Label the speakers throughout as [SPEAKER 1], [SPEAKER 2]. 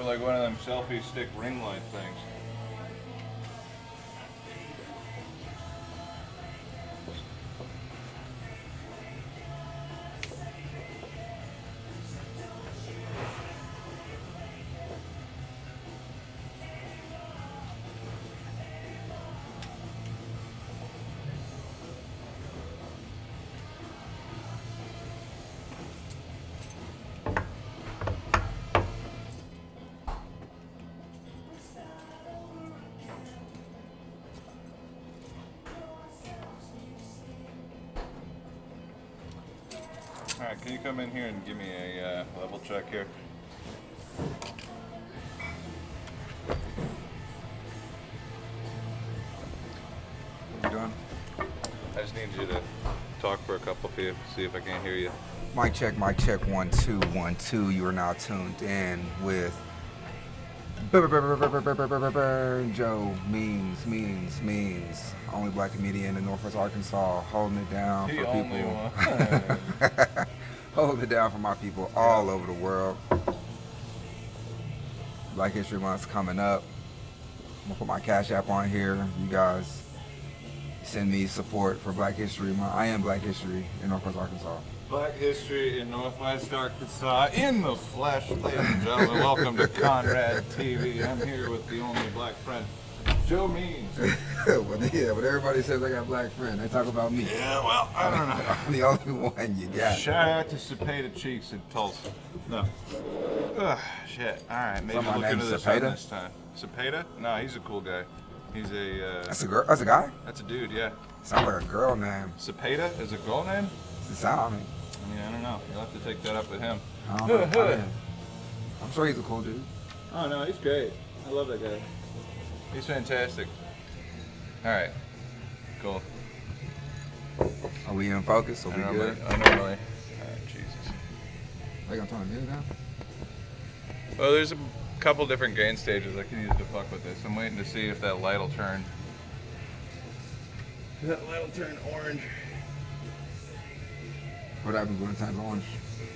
[SPEAKER 1] like one of them selfie stick ring light things. Alright, can you come in here and give me a level check here?
[SPEAKER 2] What you doing?
[SPEAKER 1] I just need you to talk for a couple of you, see if I can't hear you.
[SPEAKER 2] Mic check, 1 2 1 2. You are now tuned in with Joe Means. Only black comedian in Northwest Arkansas, holding it down for people. Holding it down for my people all over the world. Black History Month's coming up. I'm gonna put my Cash App on here. You guys send me support for Black History Month. I am Black History in Northwest Arkansas.
[SPEAKER 1] Black History in Northwest Arkansas, in the flesh, ladies and gentlemen. Welcome to Conrad TV. I'm here with the only black friend, Joe Means.
[SPEAKER 2] But everybody says I got a black friend. They talk about me.
[SPEAKER 1] Yeah, well, I don't know.
[SPEAKER 2] I'm the only one you got.
[SPEAKER 1] Shout out to Cepeda Cheeks in Tulsa. No. Ugh, shit. All right, maybe
[SPEAKER 2] Someone
[SPEAKER 1] look into
[SPEAKER 2] named
[SPEAKER 1] this
[SPEAKER 2] Cepeda?
[SPEAKER 1] one this time. Cepeda? No, he's a cool guy. He's a.
[SPEAKER 2] That's a girl. That's a guy.
[SPEAKER 1] That's a dude, yeah.
[SPEAKER 2] Sounds like a girl name.
[SPEAKER 1] Cepeda is a girl name?
[SPEAKER 2] Does it sound?
[SPEAKER 1] I mean, I don't know. You'll have to take that up with him.
[SPEAKER 2] I don't know. I'm sure he's a cool dude.
[SPEAKER 1] Oh no, he's great. I love that guy. He's fantastic. All right, cool.
[SPEAKER 2] Are we in focus? Are we good?
[SPEAKER 1] I normally. All right, Jesus.
[SPEAKER 2] Are you gonna turn the music down?
[SPEAKER 1] Well, there's a couple different gain stages I can use to fuck with this. I'm waiting to see if that light will turn. That light will turn orange.
[SPEAKER 2] What happens when it turns orange?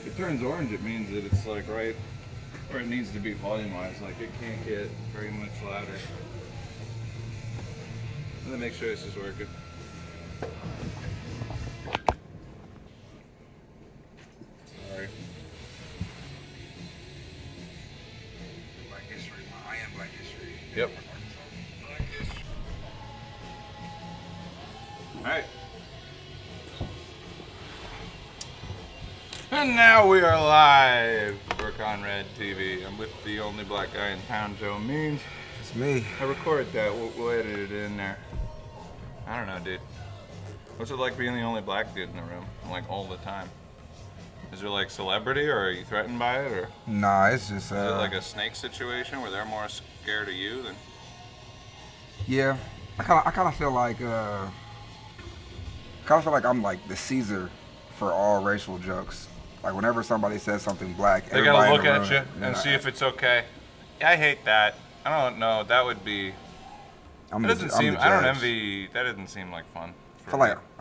[SPEAKER 1] If it turns orange, it means that it's like right where it needs to be volumized. Like it can't get very much louder. Let me make sure this is working. Sorry.
[SPEAKER 2] Black History. I am Black History.
[SPEAKER 1] Yep.
[SPEAKER 2] Black History.
[SPEAKER 1] All right. And now we are live for Conrad TV. I'm with the only black guy in town, Joe Means.
[SPEAKER 2] It's me.
[SPEAKER 1] I recorded that. We'll edit it in there. I don't know, dude. What's it like being the only black dude in the room, like all the time? Is there like celebrity, or are you threatened by it, or
[SPEAKER 2] Nah, it's just.
[SPEAKER 1] is it like a snake situation where they're more scared of you than?
[SPEAKER 2] Yeah, I kind of feel like. I'm like the Caesar for all racial jokes. Like whenever somebody says something black,
[SPEAKER 1] They gotta
[SPEAKER 2] everybody
[SPEAKER 1] look
[SPEAKER 2] in the
[SPEAKER 1] at you
[SPEAKER 2] room,
[SPEAKER 1] and see if it's okay. Yeah, I hate that. I don't know. That would be.
[SPEAKER 2] I'm
[SPEAKER 1] That
[SPEAKER 2] the-
[SPEAKER 1] doesn't
[SPEAKER 2] I'm
[SPEAKER 1] seem.
[SPEAKER 2] the
[SPEAKER 1] I don't
[SPEAKER 2] judge.
[SPEAKER 1] envy. That doesn't seem like fun.
[SPEAKER 2] I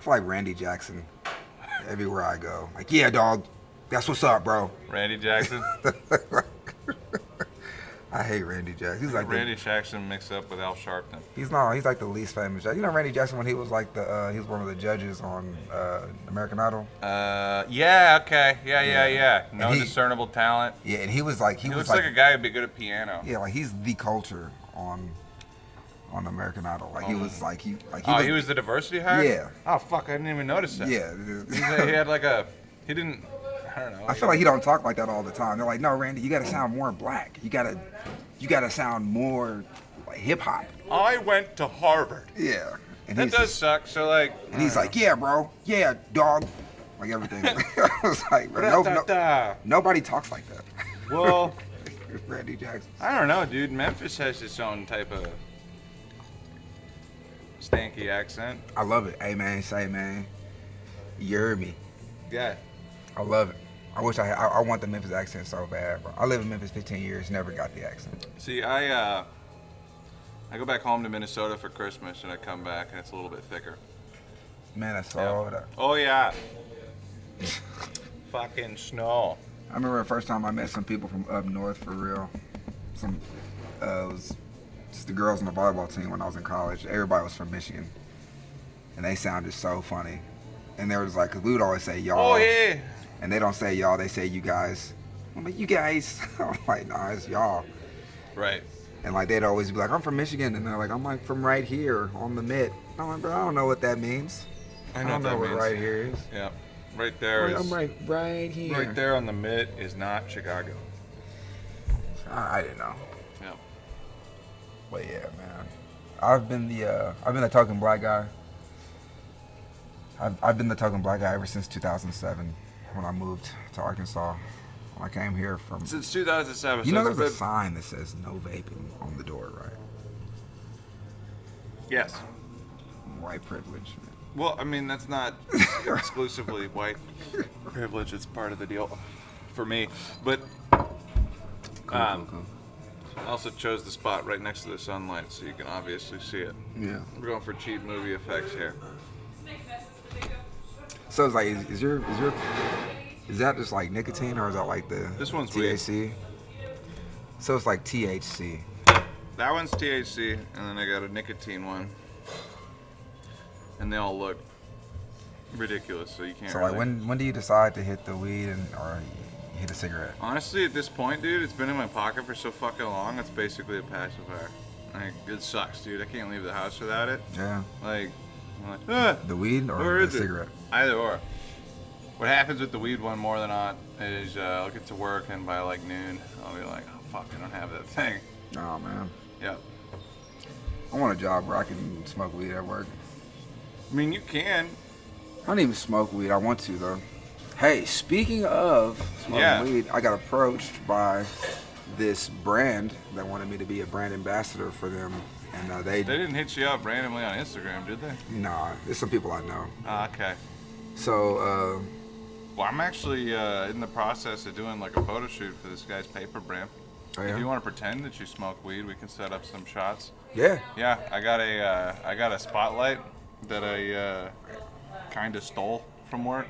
[SPEAKER 2] feel like Randy Jackson everywhere I go. Like, yeah, dog, that's what's up, bro.
[SPEAKER 1] Randy Jackson.
[SPEAKER 2] I hate Randy Jackson. He's like
[SPEAKER 1] Randy Jackson mixed up with Al Sharpton.
[SPEAKER 2] he's like the least famous. You know Randy Jackson when he was like he was one of the judges on American Idol.
[SPEAKER 1] Yeah. Okay. Yeah. No
[SPEAKER 2] And he-
[SPEAKER 1] discernible talent.
[SPEAKER 2] Yeah, and he was like
[SPEAKER 1] He looks like a guy who'd be good at piano.
[SPEAKER 2] yeah, like he's the culture on American Idol. Like he was like he
[SPEAKER 1] He was the diversity hire?
[SPEAKER 2] Yeah.
[SPEAKER 1] Oh, fuck, I didn't even notice that.
[SPEAKER 2] yeah.
[SPEAKER 1] He had like a, he didn't, I don't know.
[SPEAKER 2] I feel like he don't talk like that all the time. They're like, no, Randy, you gotta sound more black. You gotta sound more like hip hop.
[SPEAKER 1] I went to Harvard.
[SPEAKER 2] Yeah. And
[SPEAKER 1] That
[SPEAKER 2] he's
[SPEAKER 1] does
[SPEAKER 2] just-
[SPEAKER 1] suck, so like.
[SPEAKER 2] And he's like, yeah, bro. Yeah, dog. Like everything. I was like, bro, nobody talks like that.
[SPEAKER 1] Well,
[SPEAKER 2] Randy Jackson.
[SPEAKER 1] I don't know, dude. Memphis has its own type of stanky accent.
[SPEAKER 2] I love it. Hey, man, say, man. You heard me.
[SPEAKER 1] Yeah.
[SPEAKER 2] I love it. I wish I want the Memphis accent so bad, bro. I lived in Memphis 15 years, never got the accent.
[SPEAKER 1] See, I go back home to Minnesota for Christmas, and I come back, and it's a little bit thicker.
[SPEAKER 2] Minnesota.
[SPEAKER 1] Oh, yeah. Fucking snow.
[SPEAKER 2] I remember the first time I met some people from up north for real. it was just the girls on the volleyball team when I was in college. Everybody was from Michigan, and they sounded so funny. And they were just like, cause we would always say y'all.
[SPEAKER 1] Oh yeah.
[SPEAKER 2] And they don't say y'all, they say you guys. I'm like, you guys. I'm like, nah, it's y'all.
[SPEAKER 1] Right.
[SPEAKER 2] And like they'd always be like, I'm from Michigan, and they're like, I'm like from right here on the mitt. I'm like, bro, I don't know what that means. I don't know what right here is.
[SPEAKER 1] Yeah, right there is.
[SPEAKER 2] I'm right here.
[SPEAKER 1] Right there on the mid is not Chicago.
[SPEAKER 2] I didn't know.
[SPEAKER 1] Yeah.
[SPEAKER 2] But yeah, man, I've been the token black guy. I've been the token black guy ever since 2007 when I moved to Arkansas. When I came here from.
[SPEAKER 1] Since 2007.
[SPEAKER 2] You know, there's a sign that says no vaping on the door, right?
[SPEAKER 1] Yes.
[SPEAKER 2] White privilege.
[SPEAKER 1] Well, I mean, that's not exclusively white privilege. It's part of the deal for me. But
[SPEAKER 2] Cool.
[SPEAKER 1] I also chose the spot right next to the sunlight, so you can obviously see it.
[SPEAKER 2] Yeah.
[SPEAKER 1] We're going for cheap movie effects here.
[SPEAKER 2] So it's like, is that just like nicotine, or is that like the
[SPEAKER 1] This one's
[SPEAKER 2] THC? So it's like THC.
[SPEAKER 1] That one's THC, and then I got a nicotine one. And they all look ridiculous, so you can't.
[SPEAKER 2] So
[SPEAKER 1] really...
[SPEAKER 2] like, when do you decide to hit the weed or hit a cigarette?
[SPEAKER 1] Honestly, at this point, dude, it's been in my pocket for so fucking long. It's basically a pacifier. Like, it sucks, dude. I can't leave the house without it.
[SPEAKER 2] Yeah.
[SPEAKER 1] Like, I'm like, ah,
[SPEAKER 2] The weed or the cigarette?
[SPEAKER 1] Either or. What happens with the weed one more than not is I'll get to work, and by like noon, I'll be like, oh fuck, I don't have that thing.
[SPEAKER 2] Oh man.
[SPEAKER 1] Yeah.
[SPEAKER 2] I want a job where I can smoke weed at work.
[SPEAKER 1] I mean, you can.
[SPEAKER 2] I don't even smoke weed. I want to though. Hey, speaking of smoking weed, I got approached by this brand that wanted me to be a brand ambassador for them, and
[SPEAKER 1] They didn't hit you up randomly on Instagram, did they?
[SPEAKER 2] Nah, there's some people I know.
[SPEAKER 1] Okay.
[SPEAKER 2] So,
[SPEAKER 1] Well, I'm actually in the process of doing like a photo shoot for this guy's paper brand.
[SPEAKER 2] oh, yeah?
[SPEAKER 1] If you want to pretend that you smoke weed, we can set up some shots.
[SPEAKER 2] Yeah.
[SPEAKER 1] Yeah, I got a spotlight that I kind of stole from work.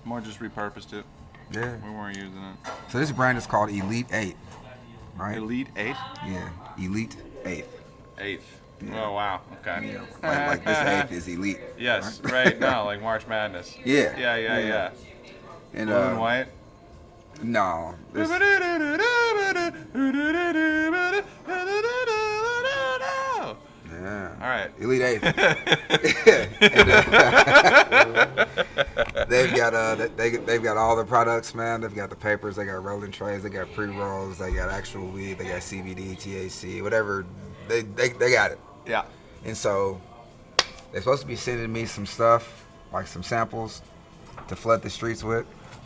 [SPEAKER 1] More just repurposed it.
[SPEAKER 2] Yeah.
[SPEAKER 1] We weren't using it.
[SPEAKER 2] So this brand is called Elite 8, right?
[SPEAKER 1] Elite 8?
[SPEAKER 2] Yeah, Elite 8.
[SPEAKER 1] 8th.
[SPEAKER 2] Yeah.
[SPEAKER 1] Oh wow. Okay.
[SPEAKER 2] Yeah. Like this 8th is elite.
[SPEAKER 1] Yes. Right. No, like March Madness.
[SPEAKER 2] Yeah.
[SPEAKER 1] Yeah.
[SPEAKER 2] And
[SPEAKER 1] Blue and white.
[SPEAKER 2] no. This, yeah.
[SPEAKER 1] All right.
[SPEAKER 2] Elite 8. They've got all the products, man. They've got the papers, they got rolling trays, they got pre-rolls, they got actual weed, they got CBD, THC, whatever. They got it.
[SPEAKER 1] Yeah.
[SPEAKER 2] And so they're supposed to be sending me some stuff, like some samples to flood the streets with.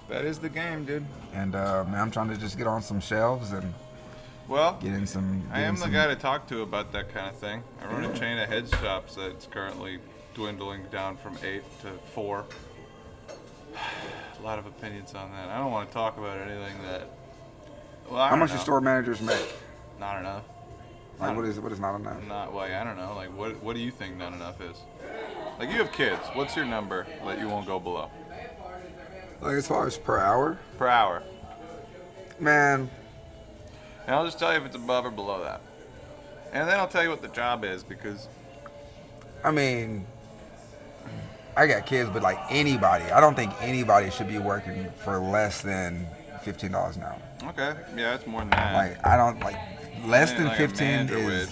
[SPEAKER 1] That is the game, dude.
[SPEAKER 2] And man, I'm trying to just get on some shelves and
[SPEAKER 1] Well,
[SPEAKER 2] get in some.
[SPEAKER 1] I am the guy to talk to about that kind of thing. I run a chain of head shops that's currently dwindling down from 8 to 4. A lot of opinions on that. I don't want to talk about anything that. Well,
[SPEAKER 2] How much do store managers make?
[SPEAKER 1] Not enough.
[SPEAKER 2] Like, what is not enough?
[SPEAKER 1] Not well. I don't know. Like, what do you think not enough is? Like, you have kids. What's your number that you won't go below?
[SPEAKER 2] Like as far as per hour?
[SPEAKER 1] Per hour.
[SPEAKER 2] Man,
[SPEAKER 1] And I'll just tell you if it's above or below that. And then I'll tell you what the job is, because
[SPEAKER 2] I mean, I got kids, but like anybody, I don't think anybody should be working for less than $15 an hour.
[SPEAKER 1] okay, yeah, it's more than that.
[SPEAKER 2] Like I don't like less than
[SPEAKER 1] Like a
[SPEAKER 2] 15
[SPEAKER 1] manager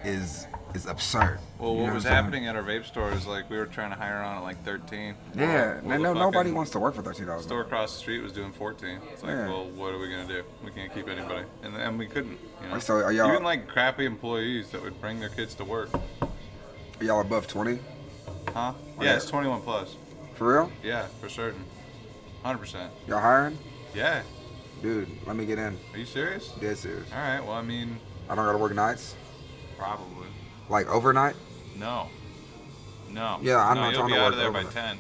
[SPEAKER 2] is absurd.
[SPEAKER 1] Well,
[SPEAKER 2] You know
[SPEAKER 1] what was
[SPEAKER 2] I'm saying?
[SPEAKER 1] happening at our vape store is like we were trying to hire on at like 13.
[SPEAKER 2] Yeah,
[SPEAKER 1] Well, the
[SPEAKER 2] nobody
[SPEAKER 1] fucking
[SPEAKER 2] wants to work for $13.
[SPEAKER 1] Store across the street was doing 14. It's like,
[SPEAKER 2] Yeah.
[SPEAKER 1] well, what are we gonna do? We can't keep anybody, and we couldn't. You know?
[SPEAKER 2] So are y'all
[SPEAKER 1] Even like crappy employees that would bring their kids to work.
[SPEAKER 2] are y'all above 20?
[SPEAKER 1] Huh?
[SPEAKER 2] Oh,
[SPEAKER 1] Yeah,
[SPEAKER 2] yeah.
[SPEAKER 1] it's 21 plus.
[SPEAKER 2] For real?
[SPEAKER 1] Yeah, for certain. 100%.
[SPEAKER 2] Y'all hiring?
[SPEAKER 1] Yeah.
[SPEAKER 2] Dude, let me get in.
[SPEAKER 1] Are you serious?
[SPEAKER 2] Dead serious.
[SPEAKER 1] All right. Well, I mean,
[SPEAKER 2] I don't gotta work nights?
[SPEAKER 1] probably.
[SPEAKER 2] Like overnight?
[SPEAKER 1] No.
[SPEAKER 2] Yeah, I'm not
[SPEAKER 1] you'll
[SPEAKER 2] trying
[SPEAKER 1] be
[SPEAKER 2] to
[SPEAKER 1] out
[SPEAKER 2] work
[SPEAKER 1] of there by
[SPEAKER 2] overnight.
[SPEAKER 1] 10.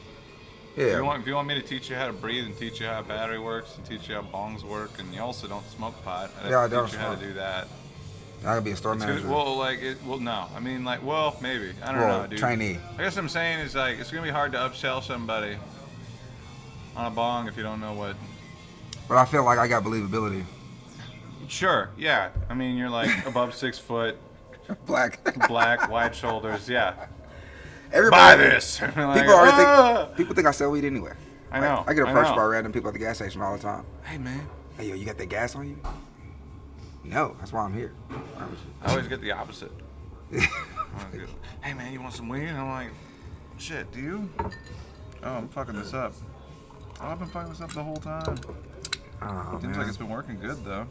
[SPEAKER 2] Yeah.
[SPEAKER 1] If you want me to teach you how to breathe and teach you how a battery works and teach you how bongs work, and you also don't smoke pot, I'd
[SPEAKER 2] Yeah, I
[SPEAKER 1] have to
[SPEAKER 2] don't
[SPEAKER 1] teach you how to
[SPEAKER 2] smoke.
[SPEAKER 1] do that.
[SPEAKER 2] I gotta be a store
[SPEAKER 1] It's
[SPEAKER 2] manager.
[SPEAKER 1] gonna, no. I mean, like, well, maybe. I don't
[SPEAKER 2] Well,
[SPEAKER 1] know, dude.
[SPEAKER 2] trainee.
[SPEAKER 1] I guess what I'm saying is, like, it's gonna be hard to upsell somebody on a bong if you don't know what.
[SPEAKER 2] But I feel like I got believability.
[SPEAKER 1] Sure, yeah. I mean, you're like above 6 foot,
[SPEAKER 2] Black.
[SPEAKER 1] black, wide shoulders, yeah.
[SPEAKER 2] Everybody.
[SPEAKER 1] Buy this. Like,
[SPEAKER 2] People think I sell weed anyway.
[SPEAKER 1] I know.
[SPEAKER 2] I get approached
[SPEAKER 1] know.
[SPEAKER 2] by random people at the gas station all the time.
[SPEAKER 1] Hey, man.
[SPEAKER 2] Hey, yo, you got that gas on you? No, that's why I'm here.
[SPEAKER 1] I always get the opposite. Hey, man, you want some weed? And I'm like, shit, do you? Oh, I'm fucking this up. Oh, I've been fucking this up the whole time.
[SPEAKER 2] Oh,
[SPEAKER 1] Seems like it's been working good, though.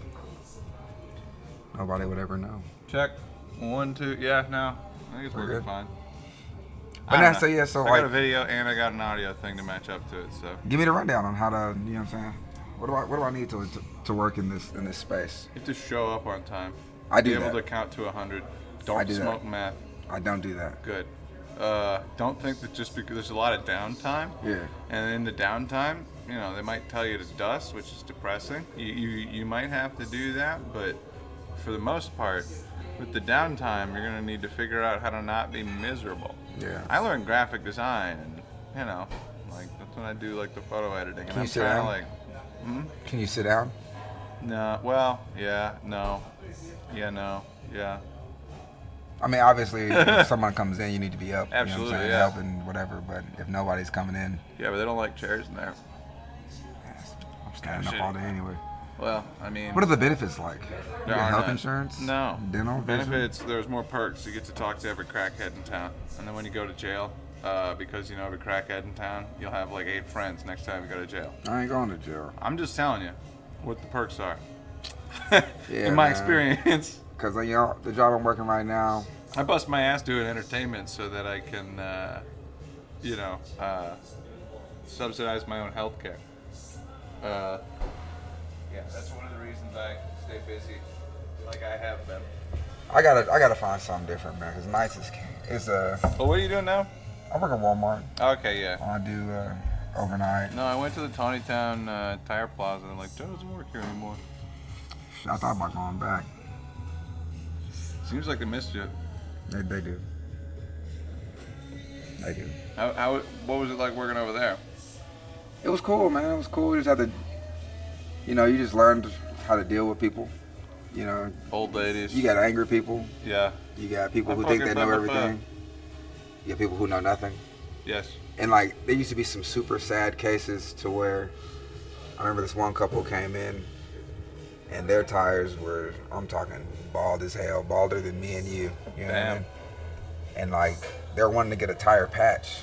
[SPEAKER 2] Nobody would ever know.
[SPEAKER 1] Check. 1, 2. Yeah, no. I think it's
[SPEAKER 2] We're
[SPEAKER 1] working
[SPEAKER 2] good.
[SPEAKER 1] fine.
[SPEAKER 2] But
[SPEAKER 1] I
[SPEAKER 2] now,
[SPEAKER 1] don't
[SPEAKER 2] so
[SPEAKER 1] know.
[SPEAKER 2] yeah, so
[SPEAKER 1] I
[SPEAKER 2] like,
[SPEAKER 1] got a video and I got an audio thing to match up to it, so.
[SPEAKER 2] give me the rundown on how to, you know what I'm saying? What do I need to work in this space?
[SPEAKER 1] You have to show up on time.
[SPEAKER 2] I do
[SPEAKER 1] Be
[SPEAKER 2] that.
[SPEAKER 1] able to count to 100.
[SPEAKER 2] I
[SPEAKER 1] Don't
[SPEAKER 2] do
[SPEAKER 1] smoke
[SPEAKER 2] that.
[SPEAKER 1] meth.
[SPEAKER 2] I don't do that.
[SPEAKER 1] Good. Don't think that just because there's a lot of downtime.
[SPEAKER 2] Yeah.
[SPEAKER 1] And in the downtime, you know, they might tell you to dust, which is depressing. You might have to do that, but for the most part, with the downtime, you're gonna need to figure out how to not be miserable.
[SPEAKER 2] Yeah.
[SPEAKER 1] I learned graphic design, and you know, like that's when I do like the photo editing, and
[SPEAKER 2] Can you
[SPEAKER 1] I'm
[SPEAKER 2] sit
[SPEAKER 1] trying to
[SPEAKER 2] down?
[SPEAKER 1] like,
[SPEAKER 2] Can you sit down?
[SPEAKER 1] no, well, yeah, no, yeah, no, yeah.
[SPEAKER 2] I mean, obviously, if someone comes in, you need to be up.
[SPEAKER 1] Absolutely,
[SPEAKER 2] you know what I'm saying?
[SPEAKER 1] yeah.
[SPEAKER 2] Helping, whatever. But if nobody's coming in,
[SPEAKER 1] Yeah, but they don't like chairs in there.
[SPEAKER 2] I'm standing up
[SPEAKER 1] shit.
[SPEAKER 2] all day anyway.
[SPEAKER 1] Well, I mean,
[SPEAKER 2] What are the benefits like? You
[SPEAKER 1] there
[SPEAKER 2] get
[SPEAKER 1] are
[SPEAKER 2] health
[SPEAKER 1] none.
[SPEAKER 2] insurance?
[SPEAKER 1] No.
[SPEAKER 2] Dental? vision?
[SPEAKER 1] Benefits, there's more perks. You get to talk to every crackhead in town. And then when you go to jail, because you know every crackhead in town, you'll have like 8 friends next time you go to jail.
[SPEAKER 2] I ain't going to jail.
[SPEAKER 1] I'm just telling you what the perks are.
[SPEAKER 2] Yeah,
[SPEAKER 1] in my
[SPEAKER 2] man.
[SPEAKER 1] experience.
[SPEAKER 2] Because, you know, the job I'm working right now,
[SPEAKER 1] I bust my ass doing entertainment so that I can, subsidize my own health care. Yeah, that's one of the reasons I stay busy like I have been.
[SPEAKER 2] I gotta find something different, man. Because nights is
[SPEAKER 1] Well, what are you doing now?
[SPEAKER 2] I work at Walmart.
[SPEAKER 1] Okay, yeah.
[SPEAKER 2] I do overnight.
[SPEAKER 1] No, I went to the Tawnytown Tire Plaza and like, Joe doesn't work here anymore.
[SPEAKER 2] I thought about going back.
[SPEAKER 1] Seems like they missed you.
[SPEAKER 2] They do. They do.
[SPEAKER 1] What was it like working over there?
[SPEAKER 2] It was cool, man. It was cool. You just had to, you know, you just learned how to deal with people. You know,
[SPEAKER 1] Old ladies.
[SPEAKER 2] you got angry people.
[SPEAKER 1] Yeah.
[SPEAKER 2] You got people
[SPEAKER 1] I
[SPEAKER 2] who think they
[SPEAKER 1] fucking
[SPEAKER 2] know
[SPEAKER 1] remember
[SPEAKER 2] everything. You got people who know nothing.
[SPEAKER 1] Yes.
[SPEAKER 2] And like, there used to be some super sad cases to where I remember this one couple came in and their tires were, I'm talking bald as hell, balder than me and you. You know what I mean? And like, they're wanting to get a tire patch.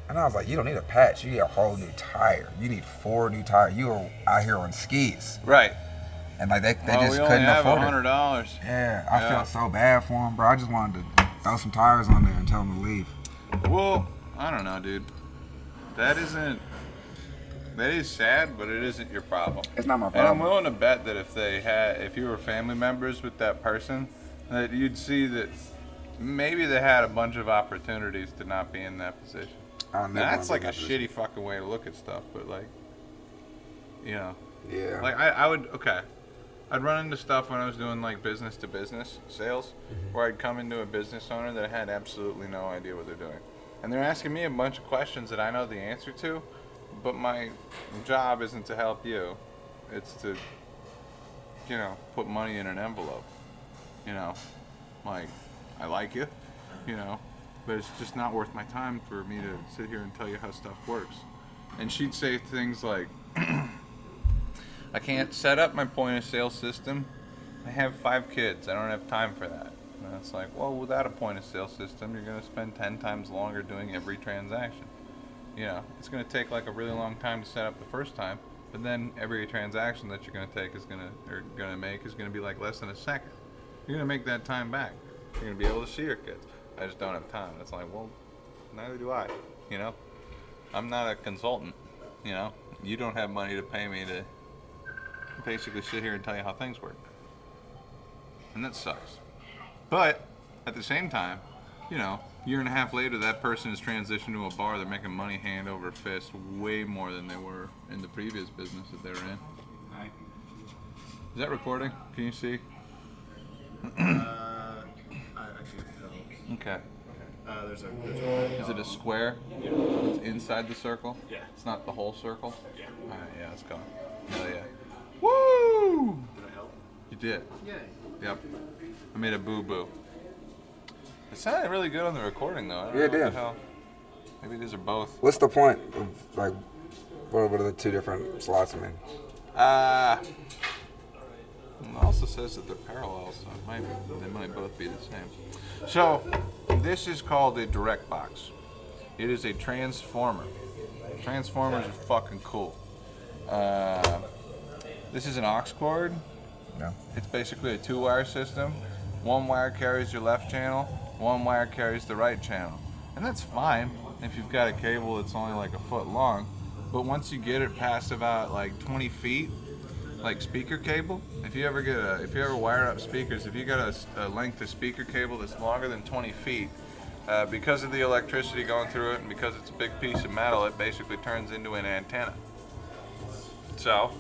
[SPEAKER 2] And I was like, you don't need a patch. You need a whole new tire. You need 4 new tires. You are out here on skis.
[SPEAKER 1] Right.
[SPEAKER 2] And like, they
[SPEAKER 1] Well,
[SPEAKER 2] just
[SPEAKER 1] we
[SPEAKER 2] couldn't
[SPEAKER 1] only have
[SPEAKER 2] afford it.
[SPEAKER 1] $100.
[SPEAKER 2] Yeah, I felt so bad for them, bro. I just wanted to throw some tires on there and tell them to leave.
[SPEAKER 1] Well, I don't know, dude. That is sad, but it isn't your problem.
[SPEAKER 2] It's not my
[SPEAKER 1] And I'm
[SPEAKER 2] problem.
[SPEAKER 1] willing to bet that if you were family members with that person, that you'd see that maybe they had a bunch of opportunities to not be in that position.
[SPEAKER 2] I'll never
[SPEAKER 1] Now, that's
[SPEAKER 2] wanna
[SPEAKER 1] like
[SPEAKER 2] be
[SPEAKER 1] a
[SPEAKER 2] in that
[SPEAKER 1] shitty fucking way to look at stuff, but like, you know,
[SPEAKER 2] position. Yeah.
[SPEAKER 1] like I'd run into stuff when I was doing like business to business sales, where I'd come into a business owner that had absolutely no idea what they're doing. And they're asking me a bunch of questions that I know the answer to, but my job isn't to help you. It's to, you know, put money in an envelope. You know, like, I like you, you know, but it's just not worth my time for me to sit here and tell you how stuff works. And she'd say things like, I can't set up my point of sale system. I have 5 kids. I don't have time for that. And it's like, well, without a point of sale system, you're going to spend 10 times longer doing every transaction. You know, it's going to take like a really long time to set up the first time, but then every transaction that you're going to take is going to be like less than a second. You're going to make that time back. You're going to be able to see your kids. I just don't have time. It's like, well, neither do I. You know, I'm not a consultant. You know, you don't have money to pay me to basically sit here and tell you how things work. And that sucks. But at the same time, you know, year and a half later, that person has transitioned to a bar. They're making money hand over fist way more than they were in the previous business that they were in. Is that recording? Can you see?
[SPEAKER 3] I can't tell.
[SPEAKER 1] Okay.
[SPEAKER 3] There's a
[SPEAKER 1] Is it a square? It's inside the circle?
[SPEAKER 3] Yeah.
[SPEAKER 1] It's not the whole circle?
[SPEAKER 3] Yeah.
[SPEAKER 1] Alright, yeah, let's go. Hell yeah. Woo!
[SPEAKER 3] Did I help?
[SPEAKER 1] did.
[SPEAKER 3] Yay.
[SPEAKER 1] Yep. I made a boo-boo. It sounded really good on the recording, though. I don't
[SPEAKER 2] Yeah, it
[SPEAKER 1] know what
[SPEAKER 2] did.
[SPEAKER 1] the hell. Maybe these are both.
[SPEAKER 2] What's the point of, like, what are the two different slots, I mean?
[SPEAKER 1] It also says that they're parallel, so they might both be the same. So, this is called a direct box. It is a transformer. Transformers are fucking cool. This is an aux cord.
[SPEAKER 2] Yeah.
[SPEAKER 1] It's basically a 2-wire system. One wire carries your left channel, one wire carries the right channel. And that's fine if you've got a cable that's only like a foot long. But once you get it past about like 20 feet, like speaker cable, if you ever wire up speakers, if you got a length of speaker cable that's longer than 20 feet, because of the electricity going through it and because it's a big piece of metal, it basically turns into an antenna. So,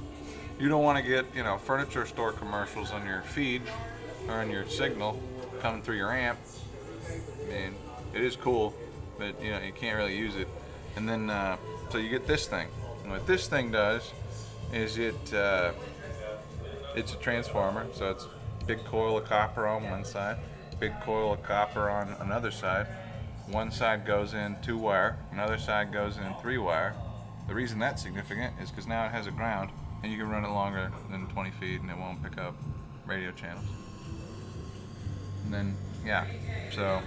[SPEAKER 1] you don't want to get, furniture store commercials on your feed or on your signal coming through your amp. I mean, it is cool, but you can't really use it. And then, so you get this thing. And what this thing does is it's a transformer. So it's a big coil of copper on one side, big coil of copper on another side. One side goes in 2-wire, another side goes in 3-wire. The reason that's significant is because now it has a ground, and you can run it longer than 20 feet, and it won't pick up radio channels. And then, so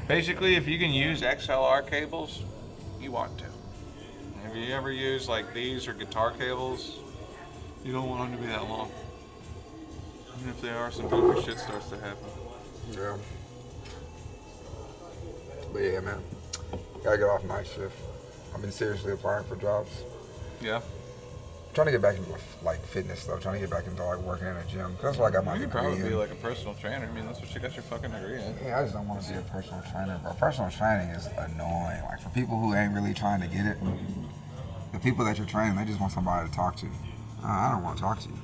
[SPEAKER 1] basically, if you can use XLR cables, you want to. If you ever use like these or guitar cables, you don't want them to be that long. Even if they are, some goofy shit starts to happen.
[SPEAKER 2] Yeah. But yeah, man. Gotta get off night shift. I've been seriously applying for jobs.
[SPEAKER 1] Yeah.
[SPEAKER 2] Trying to get back into like fitness stuff. Trying to get back into like working in a gym. That's what I got my
[SPEAKER 1] You could
[SPEAKER 2] degree
[SPEAKER 1] probably
[SPEAKER 2] in.
[SPEAKER 1] be like a personal trainer. I mean, that's what you got your fucking degree in.
[SPEAKER 2] Yeah, I just don't want to be a personal trainer, bro. Personal training is annoying. Like for people who ain't really trying to get it, the people that you're training, they just want somebody to talk to. I don't want to talk to you.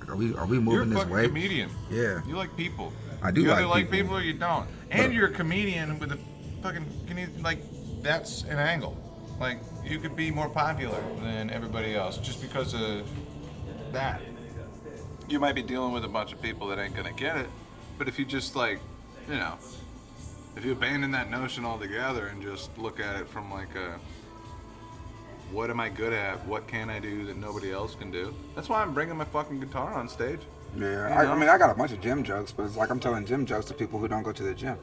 [SPEAKER 2] Like, are we moving
[SPEAKER 1] You're a
[SPEAKER 2] this
[SPEAKER 1] fucking
[SPEAKER 2] way?
[SPEAKER 1] comedian.
[SPEAKER 2] Yeah.
[SPEAKER 1] You like people.
[SPEAKER 2] I do
[SPEAKER 1] you
[SPEAKER 2] like
[SPEAKER 1] either like
[SPEAKER 2] people.
[SPEAKER 1] people or you don't. And you're a comedian with a fucking, that's an angle. Like, you could be more popular than everybody else just because of that. You might be dealing with a bunch of people that ain't gonna get it, but if you just if you abandon that notion altogether and just look at it from like a, what am I good at? What can I do that nobody else can do? That's why I'm bringing my fucking guitar on stage.
[SPEAKER 2] Yeah,
[SPEAKER 1] You know?
[SPEAKER 2] I mean, I got a bunch of gym jokes, but it's like I'm telling gym jokes to people who don't go to the gym.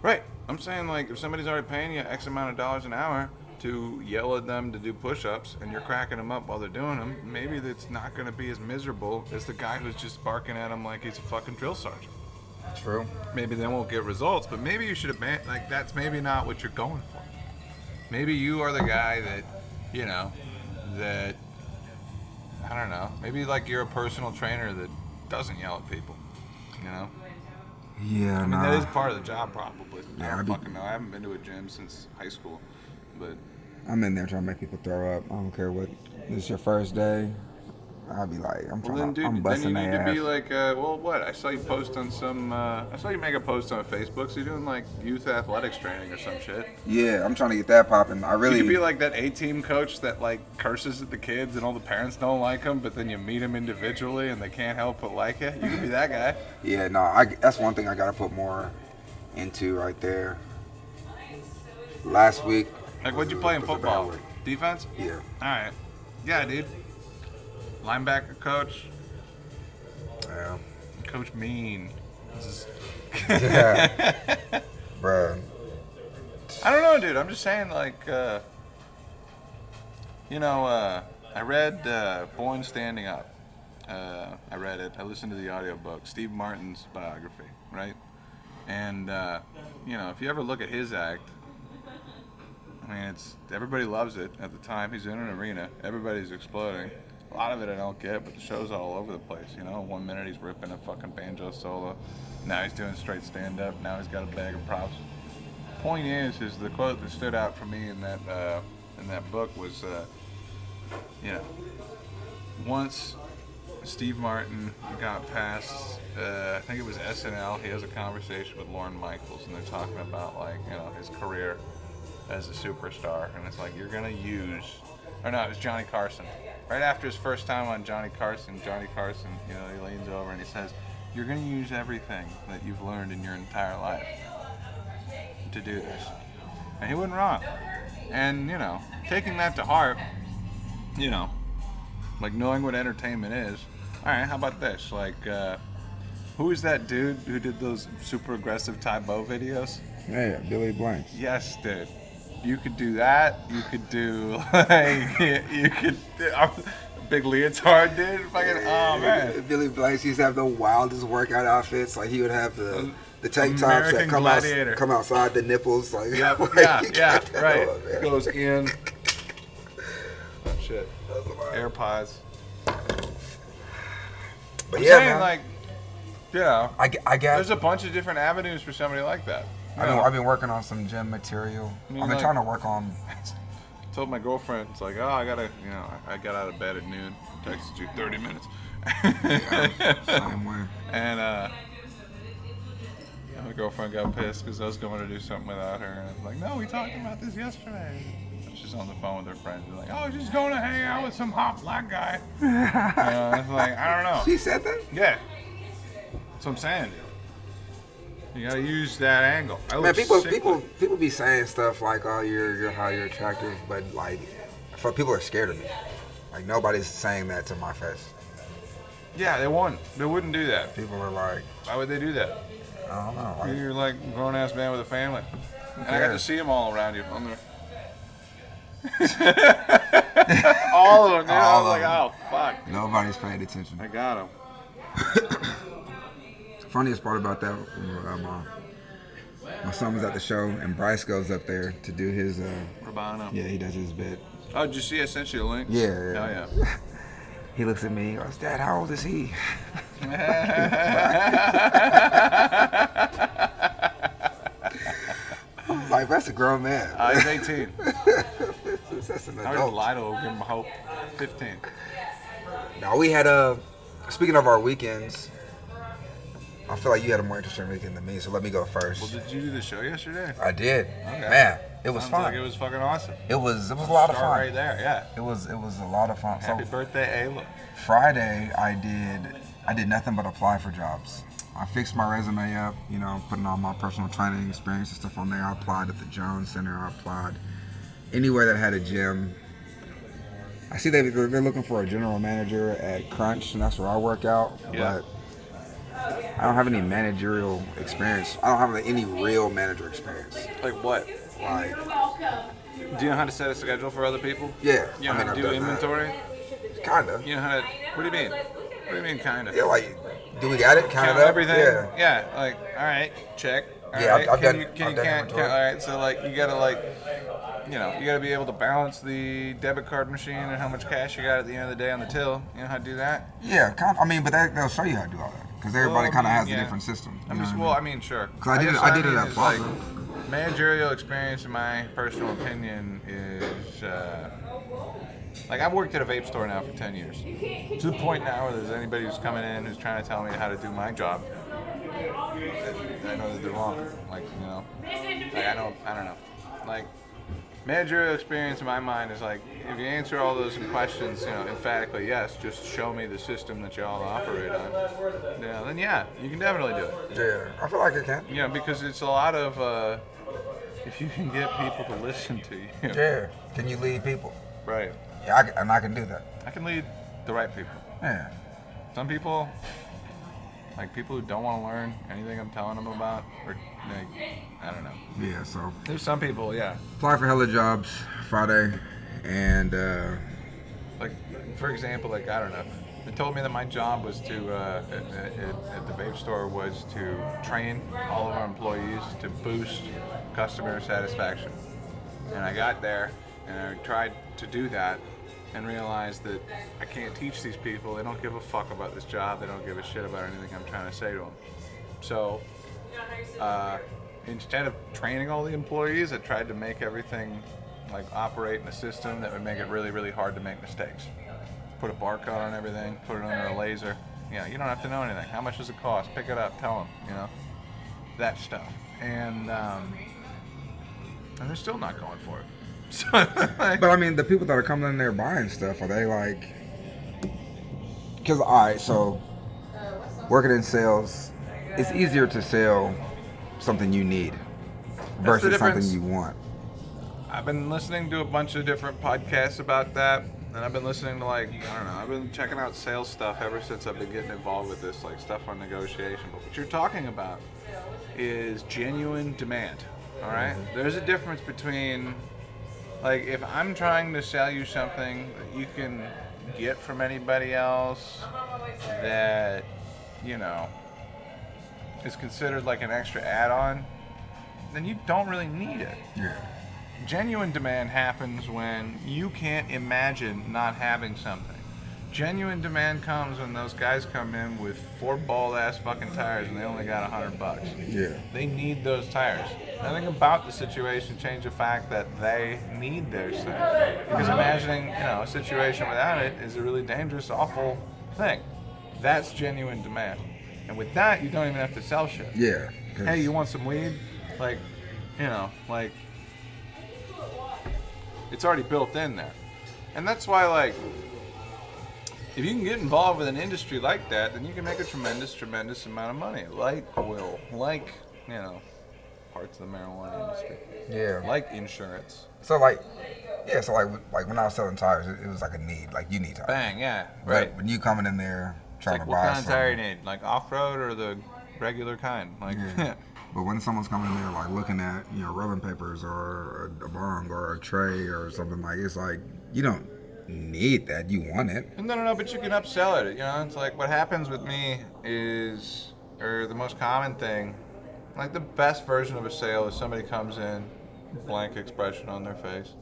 [SPEAKER 1] Right. I'm saying, like, if somebody's already paying you X amount of dollars an hour to yell at them to do push-ups and you're cracking them up while they're doing them, maybe that's not going to be as miserable as the guy who's just barking at them like he's a fucking drill sergeant.
[SPEAKER 2] True.
[SPEAKER 1] Maybe they won't get results, but maybe you should have like, that's maybe not what you're going for. Maybe you are the guy that, that, I don't know, maybe like you're a personal trainer that doesn't yell at people,
[SPEAKER 2] Yeah,
[SPEAKER 1] I mean, that is part of the job, probably.
[SPEAKER 2] Yeah,
[SPEAKER 1] I don't
[SPEAKER 2] I'd be-
[SPEAKER 1] fucking know. I haven't been to a gym since high school, but
[SPEAKER 2] I'm in there trying to make people throw up. I don't care what. This is your first day. I'll be like, I'm
[SPEAKER 1] well,
[SPEAKER 2] trying
[SPEAKER 1] then,
[SPEAKER 2] to.
[SPEAKER 1] dude,
[SPEAKER 2] I'm
[SPEAKER 1] then
[SPEAKER 2] busting
[SPEAKER 1] you need
[SPEAKER 2] their
[SPEAKER 1] to be
[SPEAKER 2] ass.
[SPEAKER 1] like, what? I saw you post on some. I saw you make a post on Facebook. So you're doing like youth athletics training or some shit.
[SPEAKER 2] Yeah, I'm trying to get that popping. I really.
[SPEAKER 1] You could be like that A-team coach that like curses at the kids and all the parents don't like him, but then you meet them individually and they can't help but like you. You could be that guy.
[SPEAKER 2] Yeah, no, that's one thing I gotta put more into right there. Last week.
[SPEAKER 1] Like, what'd you play in
[SPEAKER 2] was a bad
[SPEAKER 1] football?
[SPEAKER 2] week.
[SPEAKER 1] Defense?
[SPEAKER 2] Yeah.
[SPEAKER 1] All right. Yeah, dude. Linebacker coach.
[SPEAKER 2] Yeah.
[SPEAKER 1] Coach Mean.
[SPEAKER 2] Yeah. Bruh.
[SPEAKER 1] I don't know, dude. I'm just saying, like, I read Born Standing Up. I read it. I listened to the audiobook, Steve Martin's biography, right? And, if you ever look at his act, I mean, everybody loves it at the time. He's in an arena. Everybody's exploding. A lot of it I don't get, but the show's all over the place, 1 minute he's ripping a fucking banjo solo. Now he's doing straight stand-up. Now he's got a bag of props. Point is the quote that stood out for me in that book was, once Steve Martin got past, I think it was SNL, he has a conversation with Lorne Michaels, and they're talking about, like, his career as a superstar, and it's like, you're gonna use, or no, it was Johnny Carson. right after his first time on Johnny Carson, he leans over and he says, "You're going to use everything that you've learned in your entire life to do this." And he wasn't wrong. And, taking that to heart, like knowing what entertainment is. All right, how about this? Like, who is that dude who did those super aggressive Tybo videos?
[SPEAKER 2] Yeah, Billy Blanks.
[SPEAKER 1] Yes, dude. You could do that. You could do big leotard, dude. Fucking, oh man.
[SPEAKER 2] Billy Blanks used to have the wildest workout outfits. Like he would have the tank tops
[SPEAKER 1] American
[SPEAKER 2] that come outside the nipples. Like,
[SPEAKER 1] yep.
[SPEAKER 2] like
[SPEAKER 1] yeah, right. Goes in. Oh shit. AirPods.
[SPEAKER 2] But
[SPEAKER 1] I'm
[SPEAKER 2] yeah,
[SPEAKER 1] saying,
[SPEAKER 2] man.
[SPEAKER 1] like,
[SPEAKER 2] I got.
[SPEAKER 1] there's a bunch of different avenues for somebody like that.
[SPEAKER 2] I've been working on some gym material. I've been trying to work on.
[SPEAKER 1] I told my girlfriend, it's like, oh, I got out of bed at noon. Texted you 30 minutes.
[SPEAKER 2] Same way.
[SPEAKER 1] And my girlfriend got pissed because I was going to do something without her. And I was like, no, we talked about this yesterday. And she's on the phone with her friends. They're like, oh, she's going to hang out with some hot black guy. It's like, I don't know.
[SPEAKER 2] She said that?
[SPEAKER 1] Yeah. That's what I'm saying. You gotta use that angle.
[SPEAKER 2] Man, people be saying stuff like, "Oh, you're attractive," but like, people are scared of me. Like nobody's saying that to my face.
[SPEAKER 1] Yeah, they wouldn't do that.
[SPEAKER 2] People are like,
[SPEAKER 1] why would they do that?
[SPEAKER 2] I don't know. Like,
[SPEAKER 1] You're like a grown ass man with a family, and I got to see them all around you. All of them. Dude. I was like, oh fuck.
[SPEAKER 2] Nobody's paying attention.
[SPEAKER 1] I got them.
[SPEAKER 2] Funniest part about that, my son was at the show and Bryce goes up there to do his.
[SPEAKER 1] Urbano.
[SPEAKER 2] Yeah, he does his bit.
[SPEAKER 1] Oh, did you see I sent you a link?
[SPEAKER 2] Yeah.
[SPEAKER 1] Oh yeah.
[SPEAKER 2] He looks at me. He goes, "Dad, how old is he?" I'm like, that's a grown man.
[SPEAKER 1] He's 18.
[SPEAKER 2] That's an
[SPEAKER 1] I
[SPEAKER 2] adult.
[SPEAKER 1] would Lido give him hope. 15.
[SPEAKER 2] Now we had speaking of our weekends, I feel like you had a more interesting weekend than me, so let me go first.
[SPEAKER 1] Well, did you do the show yesterday?
[SPEAKER 2] I did.
[SPEAKER 1] Okay.
[SPEAKER 2] Man, it was
[SPEAKER 1] Sounds
[SPEAKER 2] fun.
[SPEAKER 1] like it was fucking awesome.
[SPEAKER 2] It was a lot of
[SPEAKER 1] Start
[SPEAKER 2] fun.
[SPEAKER 1] right there, yeah.
[SPEAKER 2] It was a lot of fun.
[SPEAKER 1] Happy
[SPEAKER 2] So
[SPEAKER 1] birthday, Ayla.
[SPEAKER 2] Friday I did nothing but apply for jobs. I fixed my resume up, putting all my personal training experience and stuff on there. I applied at the Jones Center. I applied anywhere that had a gym. I see they're looking for a general manager at Crunch, and that's where I work out.
[SPEAKER 1] Yeah.
[SPEAKER 2] But I don't have any managerial experience. I don't have any real manager experience.
[SPEAKER 1] Like what?
[SPEAKER 2] Like,
[SPEAKER 1] Do you know how to set a schedule for other people?
[SPEAKER 2] yeah.
[SPEAKER 1] You know how to
[SPEAKER 2] I've
[SPEAKER 1] do
[SPEAKER 2] done
[SPEAKER 1] inventory?
[SPEAKER 2] that. Kinda.
[SPEAKER 1] You know how to... What do you mean? What do you mean, kinda?
[SPEAKER 2] Yeah, like, do we got it? Count it up?
[SPEAKER 1] everything?
[SPEAKER 2] Yeah.
[SPEAKER 1] Like, all right, check. All
[SPEAKER 2] Yeah,
[SPEAKER 1] right.
[SPEAKER 2] I've done
[SPEAKER 1] Count.
[SPEAKER 2] inventory.
[SPEAKER 1] All right, so, like, you gotta, you gotta be able to balance the debit card machine and how much cash you got at the end of the day on the till. You know how to do that?
[SPEAKER 2] Yeah, but they'll show you how to do all that. Because everybody kind of has a different system.
[SPEAKER 1] Sure.
[SPEAKER 2] Because I did it at Plaza.
[SPEAKER 1] Managerial experience, in my personal opinion, is I've worked at a vape store now for 10 years. To the point now where there's anybody who's coming in who's trying to tell me how to do my job, I know that they're wrong. I don't know. Managerial experience in my mind is if you answer all those questions, emphatically yes, just show me the system that you all operate on. Then you can definitely do it.
[SPEAKER 2] Yeah, I feel like I can.
[SPEAKER 1] Because it's a lot of if you can get people to listen to you.
[SPEAKER 2] Yeah. Can you lead people?
[SPEAKER 1] Right.
[SPEAKER 2] Yeah, I can do that.
[SPEAKER 1] I can lead the right people.
[SPEAKER 2] Yeah.
[SPEAKER 1] Some people, people who don't want to learn anything I'm telling them about, or I don't know.
[SPEAKER 2] Yeah, so.
[SPEAKER 1] There's some people, yeah.
[SPEAKER 2] Apply for hella jobs Friday, and
[SPEAKER 1] for example, I don't know. They told me that my job was to, at the vape store, was to train all of our employees to boost customer satisfaction. And I got there, and I tried to do that, and realized that I can't teach these people. They don't give a fuck about this job. They don't give a shit about anything I'm trying to say to them. So, instead of training all the employees, I tried to make everything operate in a system that would make it really, really hard to make mistakes. Put a barcode on everything, put it under a laser. You don't have to know anything. How much does it cost? Pick it up, tell them, that stuff. And they're still not going for it.
[SPEAKER 2] But I mean, the people that are coming in there buying stuff, are they Because, all right, so working in sales, it's easier to sell something you need versus something you want.
[SPEAKER 1] I've been listening to a bunch of different podcasts about that, and I've been listening to, like, I don't know, I've been checking out sales stuff ever since I've been getting involved with this, like, stuff on negotiation. But what you're talking about is genuine demand, all right? There's a difference between, like, if I'm trying to sell you something that you can get from anybody else that, you know, is considered like an extra add-on, then you don't really need it.
[SPEAKER 2] Yeah.
[SPEAKER 1] Genuine demand happens when you can't imagine not having something. Genuine demand comes when those guys come in with 4 bald-ass fucking tires and they only got $100.
[SPEAKER 2] Yeah.
[SPEAKER 1] They need those tires. Nothing about the situation changes the fact that they need those things. Because imagining, a situation without it is a really dangerous, awful thing. That's genuine demand. And with that, you don't even have to sell shit.
[SPEAKER 2] Yeah.
[SPEAKER 1] Hey, you want some weed? Like, it's already built in there. And that's why, like, if you can get involved with an industry like that, then you can make a tremendous, tremendous amount of money. Like oil, like, parts of the marijuana industry.
[SPEAKER 2] Yeah.
[SPEAKER 1] Like insurance.
[SPEAKER 2] So, like when I was selling tires, it was like a need. Like, you need tires.
[SPEAKER 1] Bang, yeah.
[SPEAKER 2] But
[SPEAKER 1] Right.
[SPEAKER 2] when you coming in there trying
[SPEAKER 1] Like,
[SPEAKER 2] to
[SPEAKER 1] what
[SPEAKER 2] buy
[SPEAKER 1] kind of tire you
[SPEAKER 2] something.
[SPEAKER 1] need? Like off-road or the regular kind? Like,
[SPEAKER 2] Yeah. But when someone's coming in there, like, looking at, rubbing papers or a bong or a tray or something, like, it's like, you don't need that. You want it.
[SPEAKER 1] No, but you can upsell it. It's like what happens with me is, or the most common thing, like the best version of a sale is somebody comes in, blank expression on their face.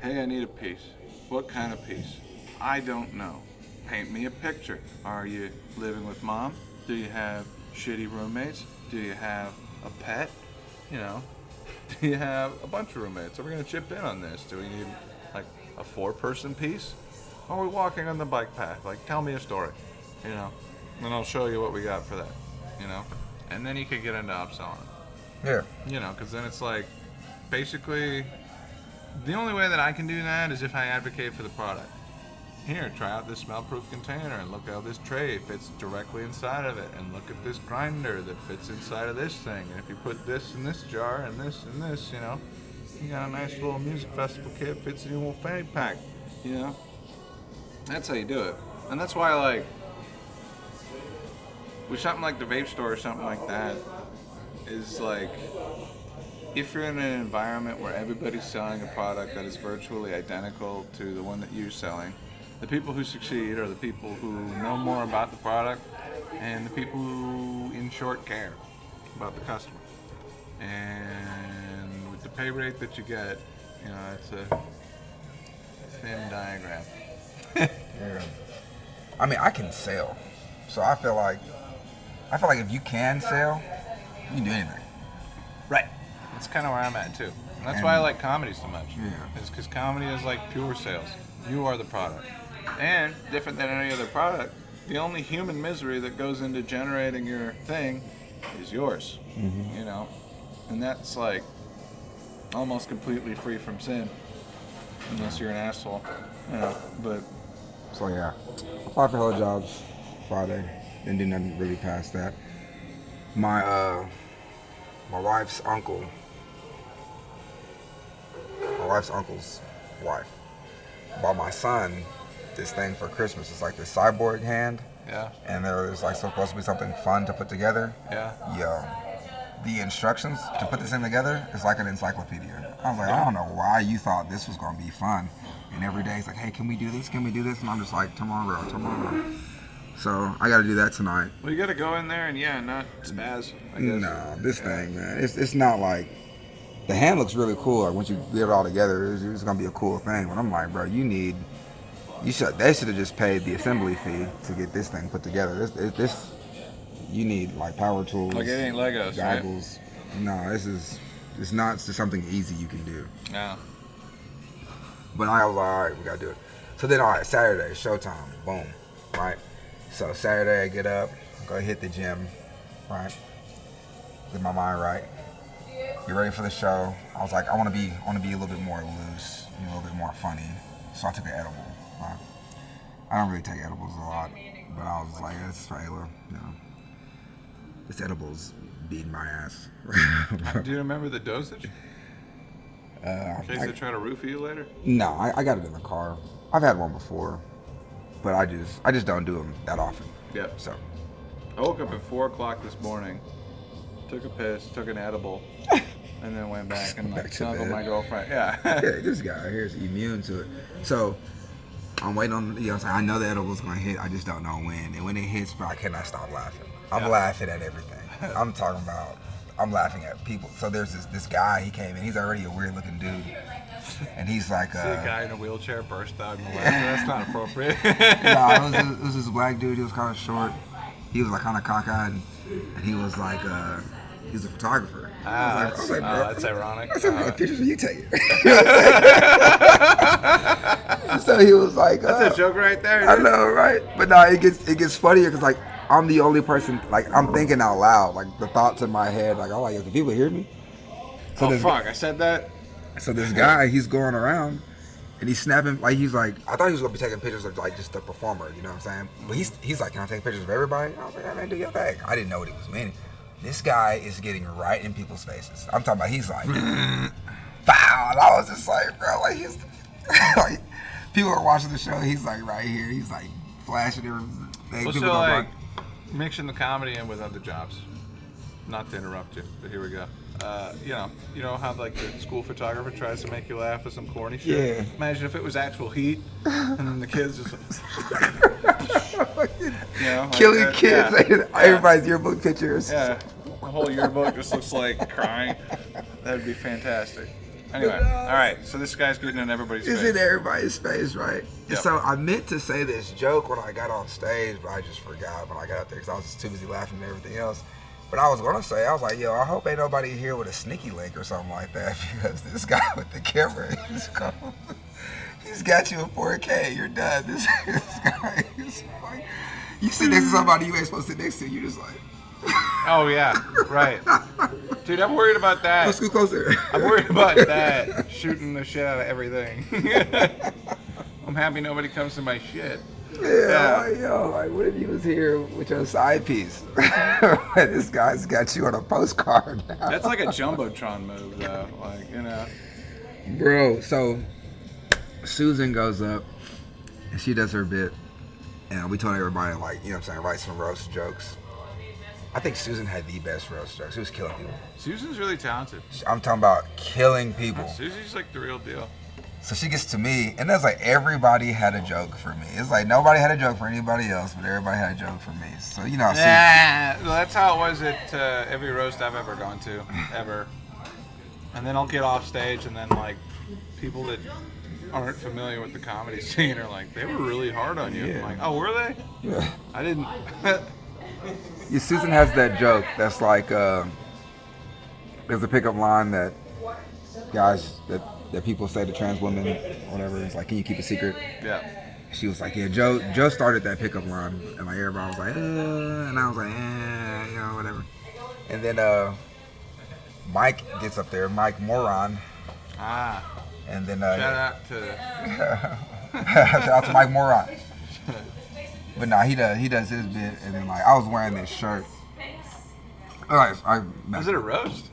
[SPEAKER 1] Hey, I need a piece. What kind of piece? I don't know. Paint me a picture. Are you living with mom? Do you have shitty roommates? Do you have a pet? Do you have a bunch of roommates? Are we going to chip in on this? Do we need, like, a 4-person piece? Or are we walking on the bike path? Like, tell me a story, and I'll show you what we got for that, And then you could get into upselling it.
[SPEAKER 2] Yeah.
[SPEAKER 1] Because then it's like, basically, the only way that I can do that is if I advocate for the product. Here, try out this smell-proof container and look how this tray fits directly inside of it, and look at this grinder that fits inside of this thing. And if you put this in this jar and this, you got a nice little music festival kit, fits in your little fanny pack, That's how you do it. And that's why, like, with something like the vape store or something like that, is like, if you're in an environment where everybody's selling a product that is virtually identical to the one that you're selling, the people who succeed are the people who know more about the product and the people who, in short, care about the customer. And with the pay rate that you get, it's a thin diagram.
[SPEAKER 2] Yeah. I mean, I can sell. So I feel like if you can sell, you can do anything.
[SPEAKER 1] Right. That's kind of where I'm at, too. And that's why I like comedy so much.
[SPEAKER 2] Yeah.
[SPEAKER 1] It's because comedy is like pure sales. You are the product. And, different than any other product, the only human misery that goes into generating your thing is yours.
[SPEAKER 2] Mm-hmm.
[SPEAKER 1] And that's like almost completely free from sin. Unless you're an asshole. But...
[SPEAKER 2] So, yeah. Applied for hella jobs Friday. Didn't do nothing really past that. My wife's uncle's wife bought my son this thing for Christmas. It's like this cyborg hand.
[SPEAKER 1] Yeah.
[SPEAKER 2] And there was like supposed to be something fun to put together.
[SPEAKER 1] Yeah.
[SPEAKER 2] Yo, the instructions to put this thing together is like an encyclopedia. I was like, I don't know why you thought this was going to be fun. And every day it's like, hey, can we do this? Can we do this? And I'm just like, tomorrow. So I got to do that tonight.
[SPEAKER 1] Well, you got to go in there and, not spaz, I guess.
[SPEAKER 2] No, this thing, man, it's not like, the hand looks really cool. Like, once you get it all together, it's going to be a cool thing. But I'm like, bro, they should have just paid the assembly fee to get this thing put together. This you need like power tools.
[SPEAKER 1] Like, it ain't Legos,
[SPEAKER 2] goggles. Right? No, it's not just something easy you can do.
[SPEAKER 1] Yeah.
[SPEAKER 2] But I was like, all right, we got to do it. So then, all right, Saturday, showtime, boom, right? So Saturday I get up, go hit the gym, right? Get my mind right. Get ready for the show. I was like, I want to be a little bit more loose, a little bit more funny. So I took an edible, right? I don't really take edibles a lot, but I was like, it's Ayla, you know. This edibles beating my ass.
[SPEAKER 1] Do you remember the dosage? In case they try to roofie you later?
[SPEAKER 2] No, I got it in the car. I've had one before, but I just don't do them that often.
[SPEAKER 1] Yep.
[SPEAKER 2] So
[SPEAKER 1] I woke up at 4 o'clock this morning, took a piss, took an edible, and then went back and like snuggled my girlfriend. Yeah.
[SPEAKER 2] yeah, this guy here is immune to it. So I'm waiting on, you know what I'm saying? I know the edible's gonna hit, I just don't know when. And when it hits, bro, I cannot stop laughing. I'm laughing at everything. I'm talking about, I'm laughing at people. So there's this guy, he came in, he's already a weird looking dude. And he's like,
[SPEAKER 1] See a guy in a wheelchair burst out in the laughter. That's not appropriate.
[SPEAKER 2] nah, it was this black dude, he was kind of short. He was like kind of cockeyed, and he was like, he's a photographer. I was like, bro,
[SPEAKER 1] that's ironic.
[SPEAKER 2] I said, what pictures are you taking? So he was like,
[SPEAKER 1] that's a joke right there.
[SPEAKER 2] I know, right? But no, it gets funnier because like I'm the only person, like I'm thinking out loud, like the thoughts in my head, like I'm like, can people hear me? So
[SPEAKER 1] oh fuck, I said that.
[SPEAKER 2] So this guy, he's going around and he's snapping, like he's like, I thought he was gonna be taking pictures of like just the performer, you know what I'm saying? But he's like, can I take pictures of everybody? I was like, yeah, man, do your thing. I didn't know what he was meaning. This guy is getting right in people's faces. I'm talking about, he's like, foul. And I was just like, bro, like he's like, people are watching the show. He's like right here. He's like flashing everything.
[SPEAKER 1] Well, so like mixing the comedy in with other jobs. Not to interrupt you, but here we go. You know how like the school photographer tries to make you laugh with some corny shit.
[SPEAKER 2] Yeah.
[SPEAKER 1] Imagine if it was actual heat, and then the kids just, you know, like
[SPEAKER 2] killing
[SPEAKER 1] that.
[SPEAKER 2] kids.
[SPEAKER 1] Yeah.
[SPEAKER 2] Everybody's yearbook pictures.
[SPEAKER 1] Yeah, the whole yearbook just looks like crying. That'd be fantastic. Anyway, all right. So this guy's getting in everybody's face.
[SPEAKER 2] It's in everybody's face, right?
[SPEAKER 1] Yep.
[SPEAKER 2] So I meant to say this joke when I got on stage, but I just forgot when I got up there because I was just too busy laughing at everything else. But I was gonna say, I was like, yo, I hope ain't nobody here with a sneaky link or something like that because this guy with the camera, he's got you in 4K. You're done. This guy is like, you sit next to somebody you ain't supposed to sit next to. You just like.
[SPEAKER 1] Oh yeah, right. Dude, I'm worried about that.
[SPEAKER 2] Let's go closer.
[SPEAKER 1] I'm worried about that. Shooting the shit out of everything. I'm happy nobody comes to my shit.
[SPEAKER 2] Yeah. Like, yo, like what if you was here with your side piece? This guy's got you on a postcard now.
[SPEAKER 1] That's like a Jumbotron move, though. Like, you know.
[SPEAKER 2] Bro, so Susan goes up and she does her bit, and we told everybody, like, you know what I'm saying, write some roast jokes. I think Susan had the best roast jokes. She was killing people.
[SPEAKER 1] Susan's really talented.
[SPEAKER 2] I'm talking about killing people.
[SPEAKER 1] Susie's like the real deal.
[SPEAKER 2] So she gets to me, and that's like everybody had a joke for me. It's like nobody had a joke for anybody else, but everybody had a joke for me. So, you know,
[SPEAKER 1] Well, that's how it was at every roast I've ever gone to, ever. And then I'll get off stage, and then like people that aren't familiar with the comedy scene are like, they were really hard on you. I'm like, oh, were they?
[SPEAKER 2] Yeah.
[SPEAKER 1] I didn't.
[SPEAKER 2] Yeah, Susan has that joke that's like, there's a pickup line that guys, that people say to trans women, whatever, it's like, can you keep a secret?
[SPEAKER 1] Yeah.
[SPEAKER 2] She was like, yeah, Joe started that pickup line, and like everybody was like, and I was like, you know, whatever. And then Mike gets up there, Mike Moron. And then
[SPEAKER 1] Shout
[SPEAKER 2] out to Mike Moron. But nah, he does his bit, and then like I was wearing this shirt. All right,
[SPEAKER 1] Was it a roast?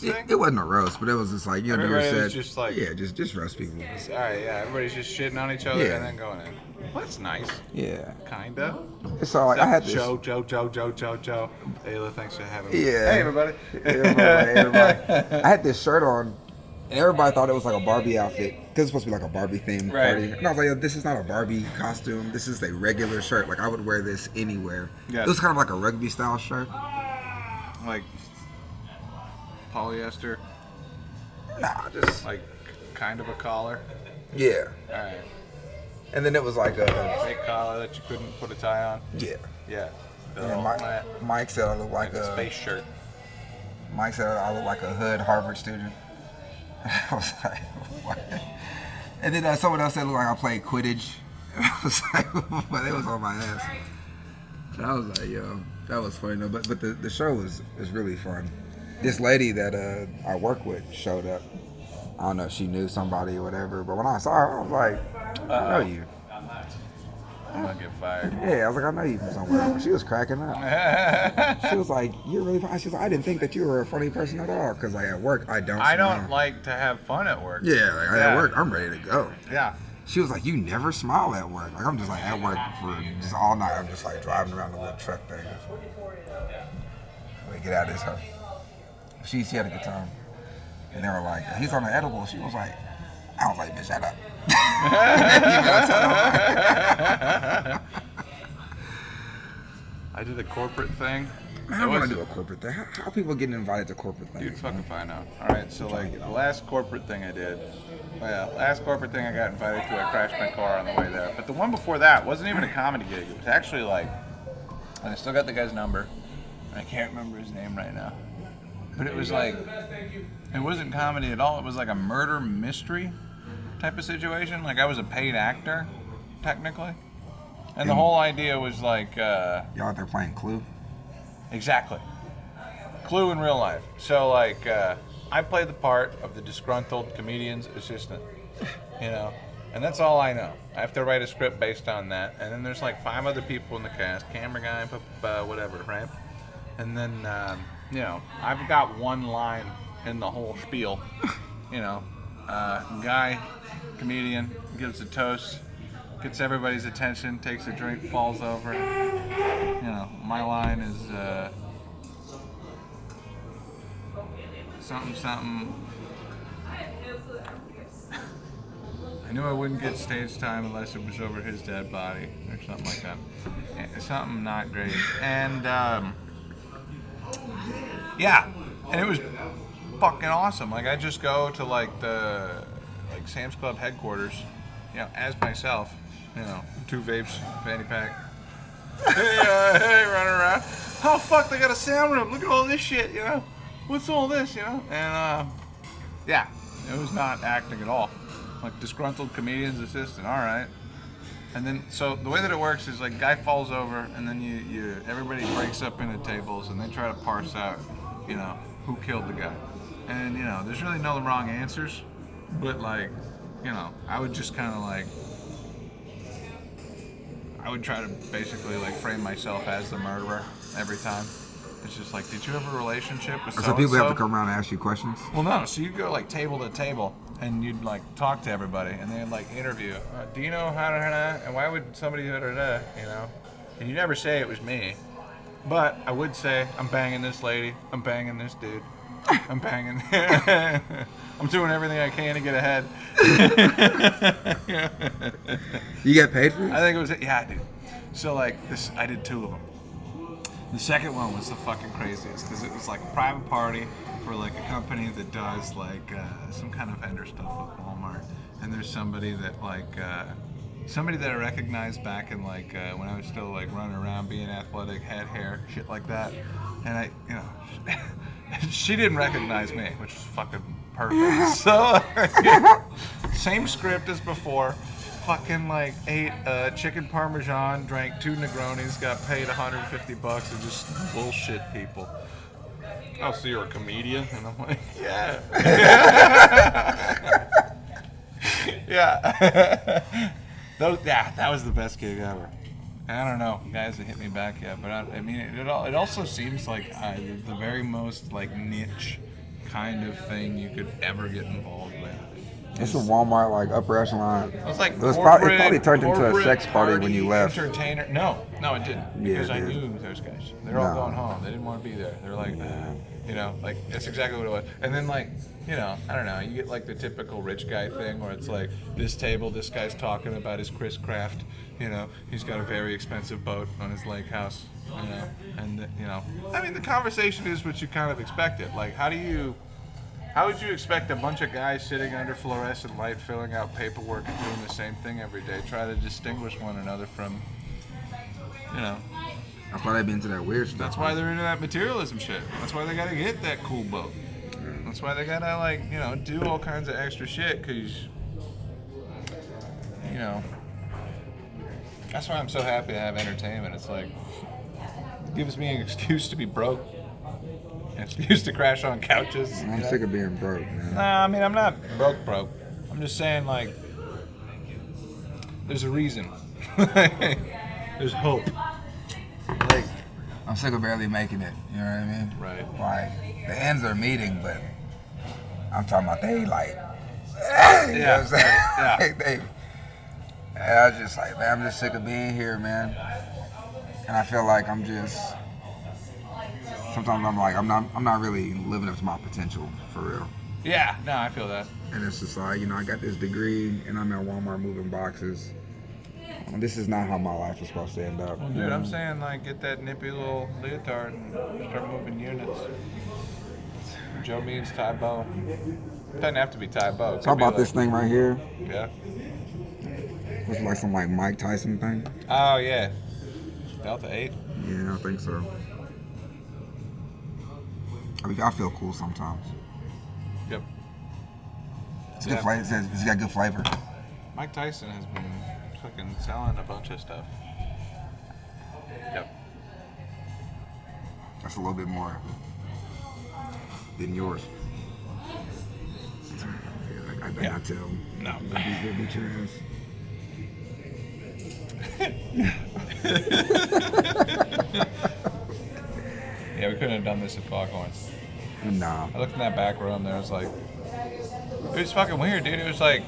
[SPEAKER 2] It wasn't a roast, but it was just like, you know,
[SPEAKER 1] Everybody
[SPEAKER 2] said,
[SPEAKER 1] was just like,
[SPEAKER 2] yeah, just roast people.
[SPEAKER 1] All right, yeah, everybody's just shitting on each other
[SPEAKER 2] Yeah.
[SPEAKER 1] and then going in. Well, that's nice.
[SPEAKER 2] Yeah.
[SPEAKER 1] Kinda.
[SPEAKER 2] So like I had this.
[SPEAKER 1] Joe. Ayla, thanks for having me.
[SPEAKER 2] Yeah.
[SPEAKER 1] Hey, everybody.
[SPEAKER 2] Everybody. I had this shirt on, and everybody thought it was like a Barbie outfit because it's supposed to be like a Barbie themed party. And I was like, yo, this is not a Barbie costume. This is a regular shirt. Like I would wear this anywhere.
[SPEAKER 1] Yeah.
[SPEAKER 2] It was kind of like a rugby style shirt.
[SPEAKER 1] Like polyester.
[SPEAKER 2] Nah, just
[SPEAKER 1] Like kind of a collar.
[SPEAKER 2] yeah.
[SPEAKER 1] All right.
[SPEAKER 2] And then it was like a
[SPEAKER 1] Fake collar that you couldn't put a tie on.
[SPEAKER 2] yeah.
[SPEAKER 1] Yeah.
[SPEAKER 2] And Mike said I look like
[SPEAKER 1] a
[SPEAKER 2] a
[SPEAKER 1] space shirt.
[SPEAKER 2] Mike said I look like a hood Harvard student. I was like, what? And then someone else said it looked like I played Quidditch. I was like, but it was on my ass. And I was like, yo, that was funny. No, but the show was really fun. This lady that I work with showed up. I don't know if she knew somebody or whatever, but when I saw her, I was like, I know you.
[SPEAKER 1] I'm gonna get fired.
[SPEAKER 2] Yeah, I was like, I know you from somewhere. She was cracking up. She was like, you're really funny. She was like, I didn't think that you were a funny person at all. Because like at work, I don't smile.
[SPEAKER 1] Like to have fun at work.
[SPEAKER 2] Yeah, like at work, I'm ready to go.
[SPEAKER 1] Yeah.
[SPEAKER 2] She was like, you never smile at work. Like I'm just like at work for just all night. I'm just like driving around the little truck thing. Wait, get out of this house. She had a good time. And they were like, he's on the edible. She was like, I was like, bitch, shut up.
[SPEAKER 1] I did a corporate thing.
[SPEAKER 2] I want to do a corporate thing. How are people getting invited to corporate things?
[SPEAKER 1] Dude, fucking find out. All right, so like the last corporate thing I did. Last corporate thing I got invited to. I crashed my car on the way there. But the one before that wasn't even a comedy gig. It was actually like, and I still got the guy's number. I can't remember his name right now. But it was like, it wasn't comedy at all. It was like a murder mystery type of situation. Like I was a paid actor, technically. And the whole idea was like...
[SPEAKER 2] y'all out there playing Clue?
[SPEAKER 1] Exactly. Clue in real life. So like, I played the part of the disgruntled comedian's assistant, you know? And that's all I know. I have to write a script based on that. And then there's like 5 other people in the cast. Camera guy, whatever, right? And then, you know, I've got one line in the whole spiel. You know, guy, comedian, gives a toast, gets everybody's attention, takes a drink, falls over. You know, my line is something. I knew I wouldn't get stage time unless it was over his dead body or something like that. Something not great. And yeah, and it was fucking awesome. Like I just go to like Sam's Club headquarters, you know, as myself, you know, 2 vapes, fanny pack. Hey, running around. Oh fuck, they got a sound room. Look at all this shit, you know. What's all this, you know? And yeah, it was not acting at all. Like disgruntled comedian's assistant. All right. And then, so the way that it works is like guy falls over, and then everybody breaks up into tables, and they try to parse out, you know, who killed the guy. And you know, there's really no wrong answers, but like, you know, I would just kind of like, I would try to basically like frame myself as the murderer every time. It's just like, did you have a relationship with so-and-so?
[SPEAKER 2] So people have to come around and ask you questions?
[SPEAKER 1] Well, no. So you'd go like table to table, and you'd like talk to everybody, and they'd like interview. Do you know how to, and why would somebody do that, you know? And you never say it was me, but I would say, I'm banging this lady, I'm banging this dude, I'm banging, I'm doing everything I can to get ahead.
[SPEAKER 2] You get paid for it?
[SPEAKER 1] I think it was, yeah, I did. So like this, I did 2 of them. The second one was the fucking craziest because it was like a private party for like a company that does like some kind of vendor stuff with Walmart. And there's somebody that somebody that I recognized back in like when I was still like running around being athletic, had hair, shit like that. And I, you know, she didn't recognize me, which is fucking perfect. So same script as before. Fucking like ate chicken parmesan, drank 2 Negronis, got paid $150, and just bullshit people. Oh, so you're a comedian? And I'm like, yeah. Yeah. That was the best gig ever. And I don't know, guys that hit me back yet, but I mean, it also seems like the very most like niche kind of thing you could ever get involved with.
[SPEAKER 2] It's a Walmart, like upper echelon.
[SPEAKER 1] It was like
[SPEAKER 2] it probably turned into a sex party when you left.
[SPEAKER 1] Entertainer. No, it didn't. Because I knew those guys. They're all going home. They didn't want to be there. They're like, you know, like that's exactly what it was. And then like, you know, I don't know. You get like the typical rich guy thing where it's like this table, this guy's talking about his Chris Craft. You know, he's got a very expensive boat on his lake house. You know, and you know, I mean, the conversation is what you kind of expected. Like, how would you expect a bunch of guys sitting under fluorescent light filling out paperwork and doing the same thing every day try to distinguish one another from, you know.
[SPEAKER 2] That's why they be into that weird stuff.
[SPEAKER 1] That's why they're into that materialism shit. That's why they gotta get that cool boat. That's why they gotta, like, you know, do all kinds of extra shit, because, you know, that's why I'm so happy to have entertainment. It's like, it gives me an excuse to be broke. An excuse to crash on couches.
[SPEAKER 2] I'm sick of being broke, man.
[SPEAKER 1] Nah, I mean, I'm not broke. I'm just saying, like, there's a reason. There's hope. Like,
[SPEAKER 2] I'm sick of barely making it. You know what I mean?
[SPEAKER 1] right.
[SPEAKER 2] Like, the ends are meeting, but I'm talking about they like, you know what I'm saying?
[SPEAKER 1] Yeah.
[SPEAKER 2] And I was just like, man, I'm just sick of being here, man. And I feel like sometimes I'm like, I'm not really living up to my potential, for real.
[SPEAKER 1] Yeah, no, I feel that.
[SPEAKER 2] And it's just like, I got this degree and I'm at Walmart moving boxes. This is not how my life is supposed to end up.
[SPEAKER 1] Well, dude, I'm saying, like, get that nippy little leotard and start moving units. Joe Means Thai bow. Doesn't have to be Thai bow.
[SPEAKER 2] How about this thing right here?
[SPEAKER 1] Yeah.
[SPEAKER 2] It's like some like Mike Tyson thing.
[SPEAKER 1] Oh, yeah. Delta 8?
[SPEAKER 2] Yeah, I think so. I mean, I feel cool sometimes.
[SPEAKER 1] Yep.
[SPEAKER 2] It's good flavor. It's got good flavor.
[SPEAKER 1] Mike Tyson has been fucking selling a bunch of stuff. Yep.
[SPEAKER 2] That's a little bit more than yours. I better not tell him.
[SPEAKER 1] No.
[SPEAKER 2] He'll beat your ass.
[SPEAKER 1] Yeah, we couldn't have done this at Foghorns.
[SPEAKER 2] Nah.
[SPEAKER 1] I looked in that back room, there was like, it was fucking weird, dude. It was like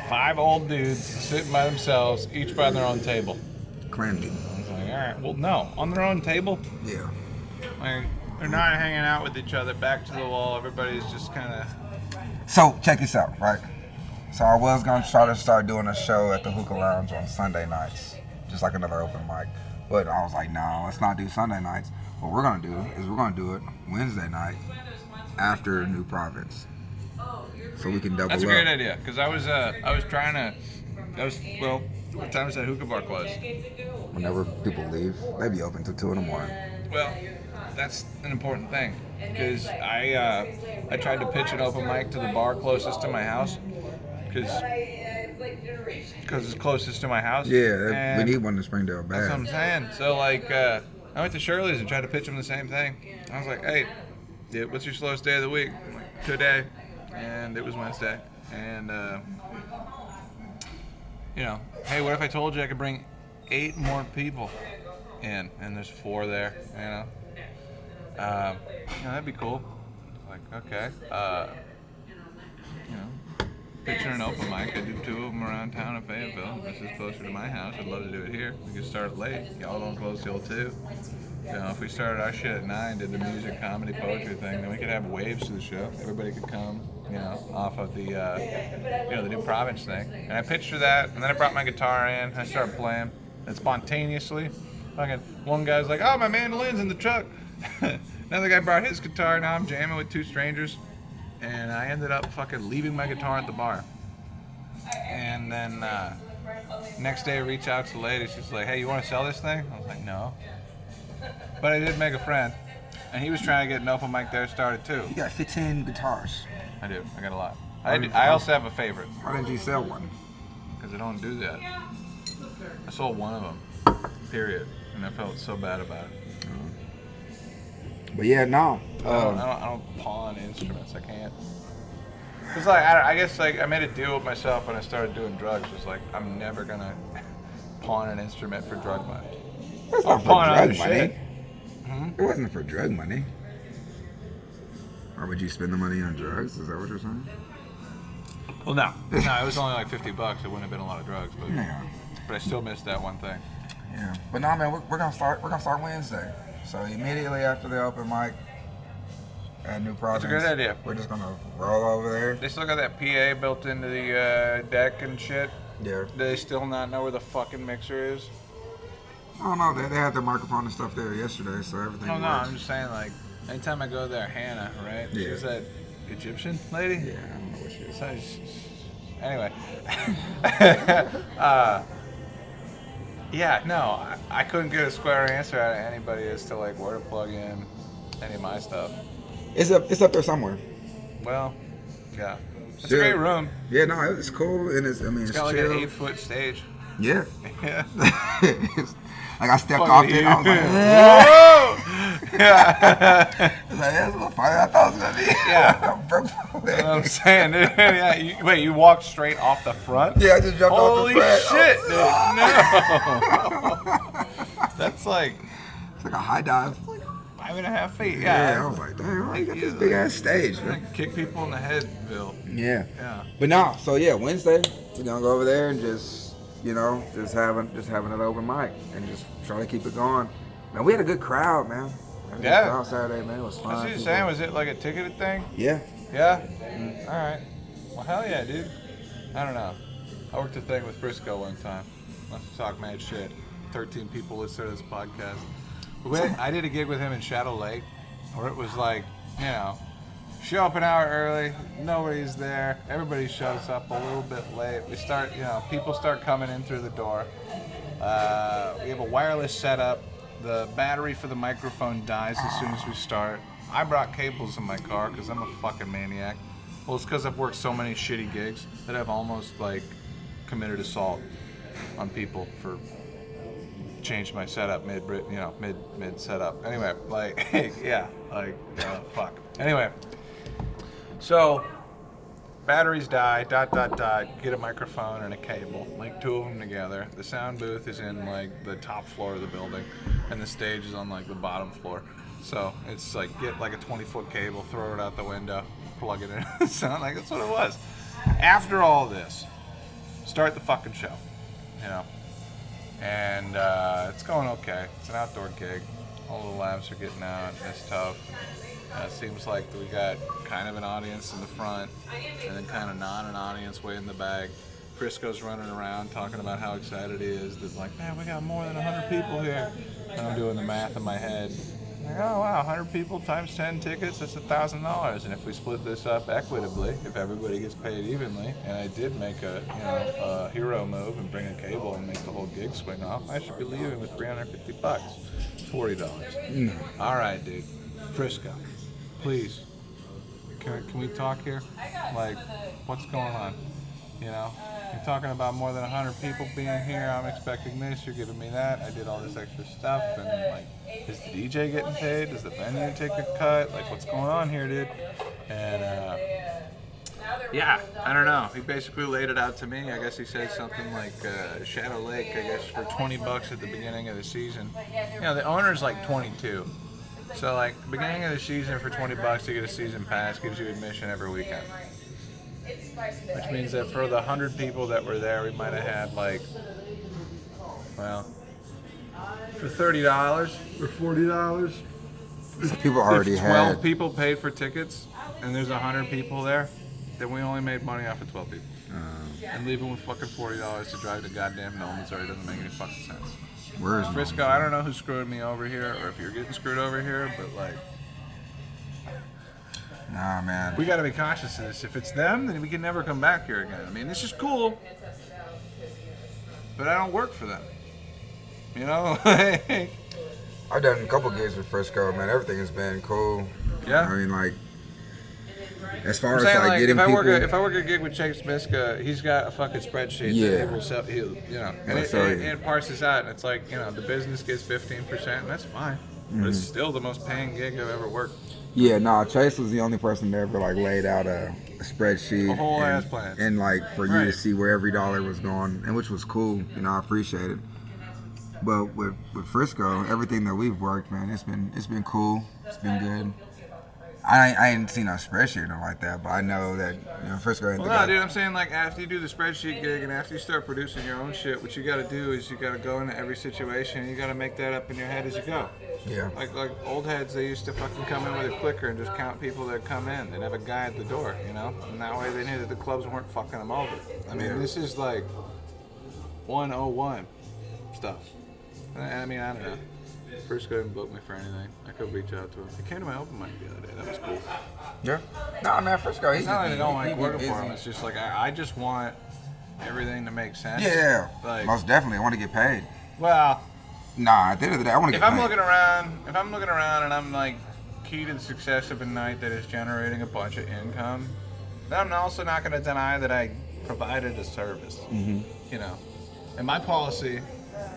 [SPEAKER 1] 5 old dudes sitting by themselves, each by their own table.
[SPEAKER 2] Clan meeting.
[SPEAKER 1] I was like, all right, well, no, on their own table.
[SPEAKER 2] Yeah.
[SPEAKER 1] Like, they're not hanging out with each other, back to the wall. Everybody's just kind of.
[SPEAKER 2] So check this out, right? So I was gonna try to start doing a show at the Hookah Lounge on Sunday nights, just like another open mic. But I was like, no, let's not do Sunday nights. What we're gonna do is we're gonna do it Wednesday night after New Province, so we can double up.
[SPEAKER 1] That's a great idea, because I was trying to. Well, what time is that hookah bar close?
[SPEAKER 2] Whenever people leave, they be open till 2 in the morning.
[SPEAKER 1] Well, that's an important thing, because I tried to pitch an open mic to the bar closest to my house, because it's closest to my house.
[SPEAKER 2] Yeah, we need one in Springdale bad.
[SPEAKER 1] That's what I'm saying. So like, I went to Shirley's and tried to pitch them the same thing. I was like, hey, dude, what's your slowest day of the week? I'm like, today, and it was Wednesday, and hey, what if I told you I could bring 8 more people in, and there's 4 there, that'd be cool. Like, okay, pitching an open mic. I do 2 of them around town in Fayetteville. This is closer to my house. I'd love to do it here. We could start late. Y'all don't close till 2. If we started our shit at 9, did the music, comedy, poetry thing, then we could have waves to the show. Everybody could come, off of the, the New Province thing. And I pitched her that, and then I brought my guitar in. I started playing, and spontaneously, fucking one guy's like, "Oh, my mandolin's in the truck." Another guy brought his guitar. Now I'm jamming with 2 strangers, and I ended up fucking leaving my guitar at the bar. And then next day I reach out to the lady. She's like, "Hey, you want to sell this thing?" I was like, "No." But I did make a friend, and he was trying to get an open mic there started too.
[SPEAKER 2] You got 15 guitars.
[SPEAKER 1] I do. I got a lot. I also have a favorite.
[SPEAKER 2] Why didn't you sell one?
[SPEAKER 1] Because I don't do that. I sold one of them, period, and I felt so bad about it.
[SPEAKER 2] But yeah, no.
[SPEAKER 1] I don't pawn instruments. I can't. It's like I guess like I made a deal with myself when I started doing drugs. It's like I'm never gonna pawn an instrument for drug money.
[SPEAKER 2] It's not for drug money. It wasn't for drug money. Or would you spend the money on drugs? Is that what you're saying?
[SPEAKER 1] Well, no, it was only like $50. It wouldn't have been a lot of drugs, but
[SPEAKER 2] Yeah.
[SPEAKER 1] but I still missed that one thing.
[SPEAKER 2] Yeah. But no, man, we're gonna start Wednesday. So immediately after the open mic at New Province,
[SPEAKER 1] That's a good idea.
[SPEAKER 2] We're just gonna roll over there.
[SPEAKER 1] They still got that PA built into the deck and shit.
[SPEAKER 2] Yeah.
[SPEAKER 1] Do they still not know where the fucking mixer is?
[SPEAKER 2] I don't know. They had their microphone and stuff there yesterday, so everything
[SPEAKER 1] No,
[SPEAKER 2] works.
[SPEAKER 1] I'm just saying, like, anytime I go there, Hannah, right?
[SPEAKER 2] Yeah.
[SPEAKER 1] She's that Egyptian lady?
[SPEAKER 2] Yeah, I don't know what she is.
[SPEAKER 1] So anyway. Yeah, no, I couldn't get a square answer out of anybody as to, like, where to plug in any of my stuff.
[SPEAKER 2] It's up there somewhere.
[SPEAKER 1] Well, yeah. It's
[SPEAKER 2] Sure.
[SPEAKER 1] a great room.
[SPEAKER 2] Yeah, no, it's cool and it's
[SPEAKER 1] It's got like
[SPEAKER 2] chill.
[SPEAKER 1] an 8-foot stage.
[SPEAKER 2] Yeah.
[SPEAKER 1] Yeah.
[SPEAKER 2] Like I stepped off it, I was like,
[SPEAKER 1] Whoa! Yeah.
[SPEAKER 2] It's like, that's a little farther than I thought it was gonna be.
[SPEAKER 1] Yeah.
[SPEAKER 2] I broke my leg.
[SPEAKER 1] You know what I'm saying, dude? Yeah, wait, you walked straight off the front?
[SPEAKER 2] Yeah, I just jumped off
[SPEAKER 1] Holy
[SPEAKER 2] the front.
[SPEAKER 1] shit, dude, no. That's like
[SPEAKER 2] It's like a high dive.
[SPEAKER 1] 5.5 feet.
[SPEAKER 2] Yeah, I
[SPEAKER 1] Yeah.
[SPEAKER 2] was like, damn, why you got this big ass stage, man?
[SPEAKER 1] Like, kick people in the head, Bill.
[SPEAKER 2] Yeah.
[SPEAKER 1] Yeah.
[SPEAKER 2] But no, so yeah, Wednesday we're gonna go over there and just, you know, just having an open mic and just try to keep it going. Man, we had a good crowd, man. Had a good
[SPEAKER 1] Yeah.
[SPEAKER 2] crowd Saturday, man. It was fun.
[SPEAKER 1] I see you
[SPEAKER 2] People-
[SPEAKER 1] saying, was it like a ticketed thing?
[SPEAKER 2] Yeah.
[SPEAKER 1] Yeah? All right. Well, hell yeah, dude. I don't know. I worked a thing with Frisco one time. Let's talk mad shit. 13 people listened to this podcast. I did a gig with him in Shadow Lake where it was like, you know, show up an hour early, nobody's there, everybody shows up a little bit late. We start, you know, people start coming in through the door. We have a wireless setup. The battery for the microphone dies as soon as we start. I brought cables in my car because I'm a fucking maniac. Well, it's because I've worked so many shitty gigs that I've almost like committed assault on people for changed my setup mid setup. Anyway, like yeah, like fuck. Anyway, so batteries die. Get a microphone and a cable. Link two of them together. The sound booth is in like the top floor of the building, and the stage is on like the bottom floor. So it's like get like a 20-foot cable, throw it out the window, plug it in. Sound like that's what it was. After all this, start the fucking show. You know. And it's going okay. It's an outdoor gig. All the labs are getting out. It's tough. It seems like we got kind of an audience in the front and then kind of not an audience way in the back. Frisco's running around talking about how excited he is. That like, man, we got more than 100 people here. And I'm doing the math in my head. Like, oh wow, 100 people times 10 tickets, that's $1,000. And if we split this up equitably, if everybody gets paid evenly, and I did make a hero move and bring a cable and make the whole gig swing off, I should be leaving with $350. $40. All right, dude. Frisco, please. Can we talk here? Like, what's going on? You know, you're talking about more than 100 people being here. I'm expecting this. You're giving me that. I did all this extra stuff, and like, is the DJ getting paid? Does the venue take a cut? Like, what's going on here, dude? And yeah, I don't know. He basically laid it out to me. I guess he said something like Shadow Lake, I guess, for $20 at the beginning of the season. You know, the owner's like 22. So like, the beginning of the season for $20, you get a season pass, gives you admission every weekend. Which means that for the 100 people that were there, we might have had like, well, for $30 or $40,
[SPEAKER 2] People already
[SPEAKER 1] if 12
[SPEAKER 2] had.
[SPEAKER 1] people paid for tickets and there's 100 people there, then we only made money off of 12 people. And leaving with fucking $40 to drive to goddamn Nolan's already doesn't make any fucking sense.
[SPEAKER 2] Where's
[SPEAKER 1] Frisco, I don't know who screwed me over here or if you're getting screwed over here, but like,
[SPEAKER 2] Nah, man.
[SPEAKER 1] we gotta be cautious of this. If it's them, then we can never come back here again. I mean, this is cool, but I don't work for them. You know?
[SPEAKER 2] I've done a couple gigs with Frisco, man. Everything has been cool.
[SPEAKER 1] Yeah.
[SPEAKER 2] I mean, like, as far
[SPEAKER 1] I'm
[SPEAKER 2] as
[SPEAKER 1] saying,
[SPEAKER 2] like
[SPEAKER 1] like,
[SPEAKER 2] getting
[SPEAKER 1] if
[SPEAKER 2] people.
[SPEAKER 1] I work a gig with Chase Miska, he's got a fucking spreadsheet
[SPEAKER 2] Yeah.
[SPEAKER 1] that he will sell, you know, and
[SPEAKER 2] Yeah, so-
[SPEAKER 1] it parses out, and it's like, you know, the business gets 15%, and that's fine. But it's still the most paying gig I've ever worked.
[SPEAKER 2] Yeah, nah, Chase was the only person that ever like laid out a spreadsheet.
[SPEAKER 1] A whole
[SPEAKER 2] and,
[SPEAKER 1] ass plan.
[SPEAKER 2] And like for you to
[SPEAKER 1] Right.
[SPEAKER 2] see where every dollar was going, and which was cool, you know, I appreciate it. But with Frisco, everything that we've worked, man, it's been cool. It's been good. I ain't seen a spreadsheet or nothing like that, but I know that, you know, Frisco ain't
[SPEAKER 1] Well,
[SPEAKER 2] the
[SPEAKER 1] no,
[SPEAKER 2] guy.
[SPEAKER 1] dude, I'm saying, like, after you do the spreadsheet gig and after you start producing your own shit, what you got to do is you got to go into every situation and you got to make that up in your head as you go.
[SPEAKER 2] Yeah.
[SPEAKER 1] Like old heads, they used to fucking come in with a clicker and just count people that come in. They'd have a guy at the door, you know? And that way they knew that the clubs weren't fucking them over. I mean,
[SPEAKER 2] Yeah.
[SPEAKER 1] this is like 101 stuff. I mean, I don't know. Frisco didn't book me for anything. I could reach out to him. He came to my open mic the other day. That was cool.
[SPEAKER 2] Yeah. Nah, man, Frisco, he's
[SPEAKER 1] It's not that I
[SPEAKER 2] just
[SPEAKER 1] don't
[SPEAKER 2] he
[SPEAKER 1] like
[SPEAKER 2] be
[SPEAKER 1] working
[SPEAKER 2] busy.
[SPEAKER 1] for him. It's just like I just want everything to make sense.
[SPEAKER 2] Yeah,
[SPEAKER 1] Like,
[SPEAKER 2] most definitely. I want to get paid.
[SPEAKER 1] well,
[SPEAKER 2] Nah, at the end of the day, I want to
[SPEAKER 1] if
[SPEAKER 2] get
[SPEAKER 1] I'm
[SPEAKER 2] paid.
[SPEAKER 1] looking around and I'm like key to the success of a night that is generating a bunch of income, then I'm also not going to deny that I provided a service.
[SPEAKER 2] Mm-hmm.
[SPEAKER 1] You know, and my policy,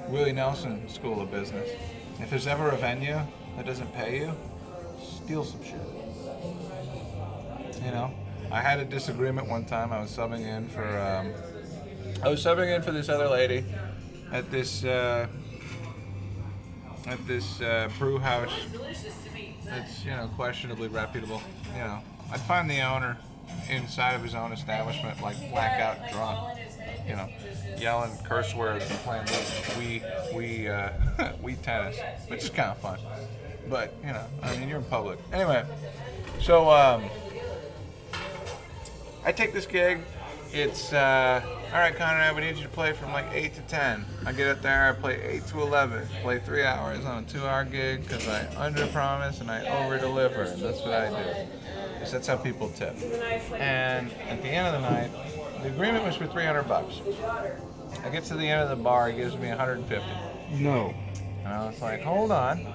[SPEAKER 1] Willie Nelson School of Business, if there's ever a venue that doesn't pay you, steal some shit. You know, I had a disagreement one time. I was subbing in for this other lady at this brew house. It's, you know, questionably reputable. You know, I'd find the owner inside of his own establishment, like blackout drunk, you know, yelling curse words and playing we tennis, which is kind of fun. But, you know, I mean, you're in public. Anyway, so I take this gig. It's, all right, Connie, we need you to play from like 8 to 10. I get up there, I play 8 to 11. Play 3 hours on a 2-hour gig because I under-promise and I over-deliver. And that's what I do. Because that's how people tip. And at the end of the night, the agreement was for $300. I get to the end of the bar, he gives me $150.
[SPEAKER 2] No.
[SPEAKER 1] And I was like, hold on.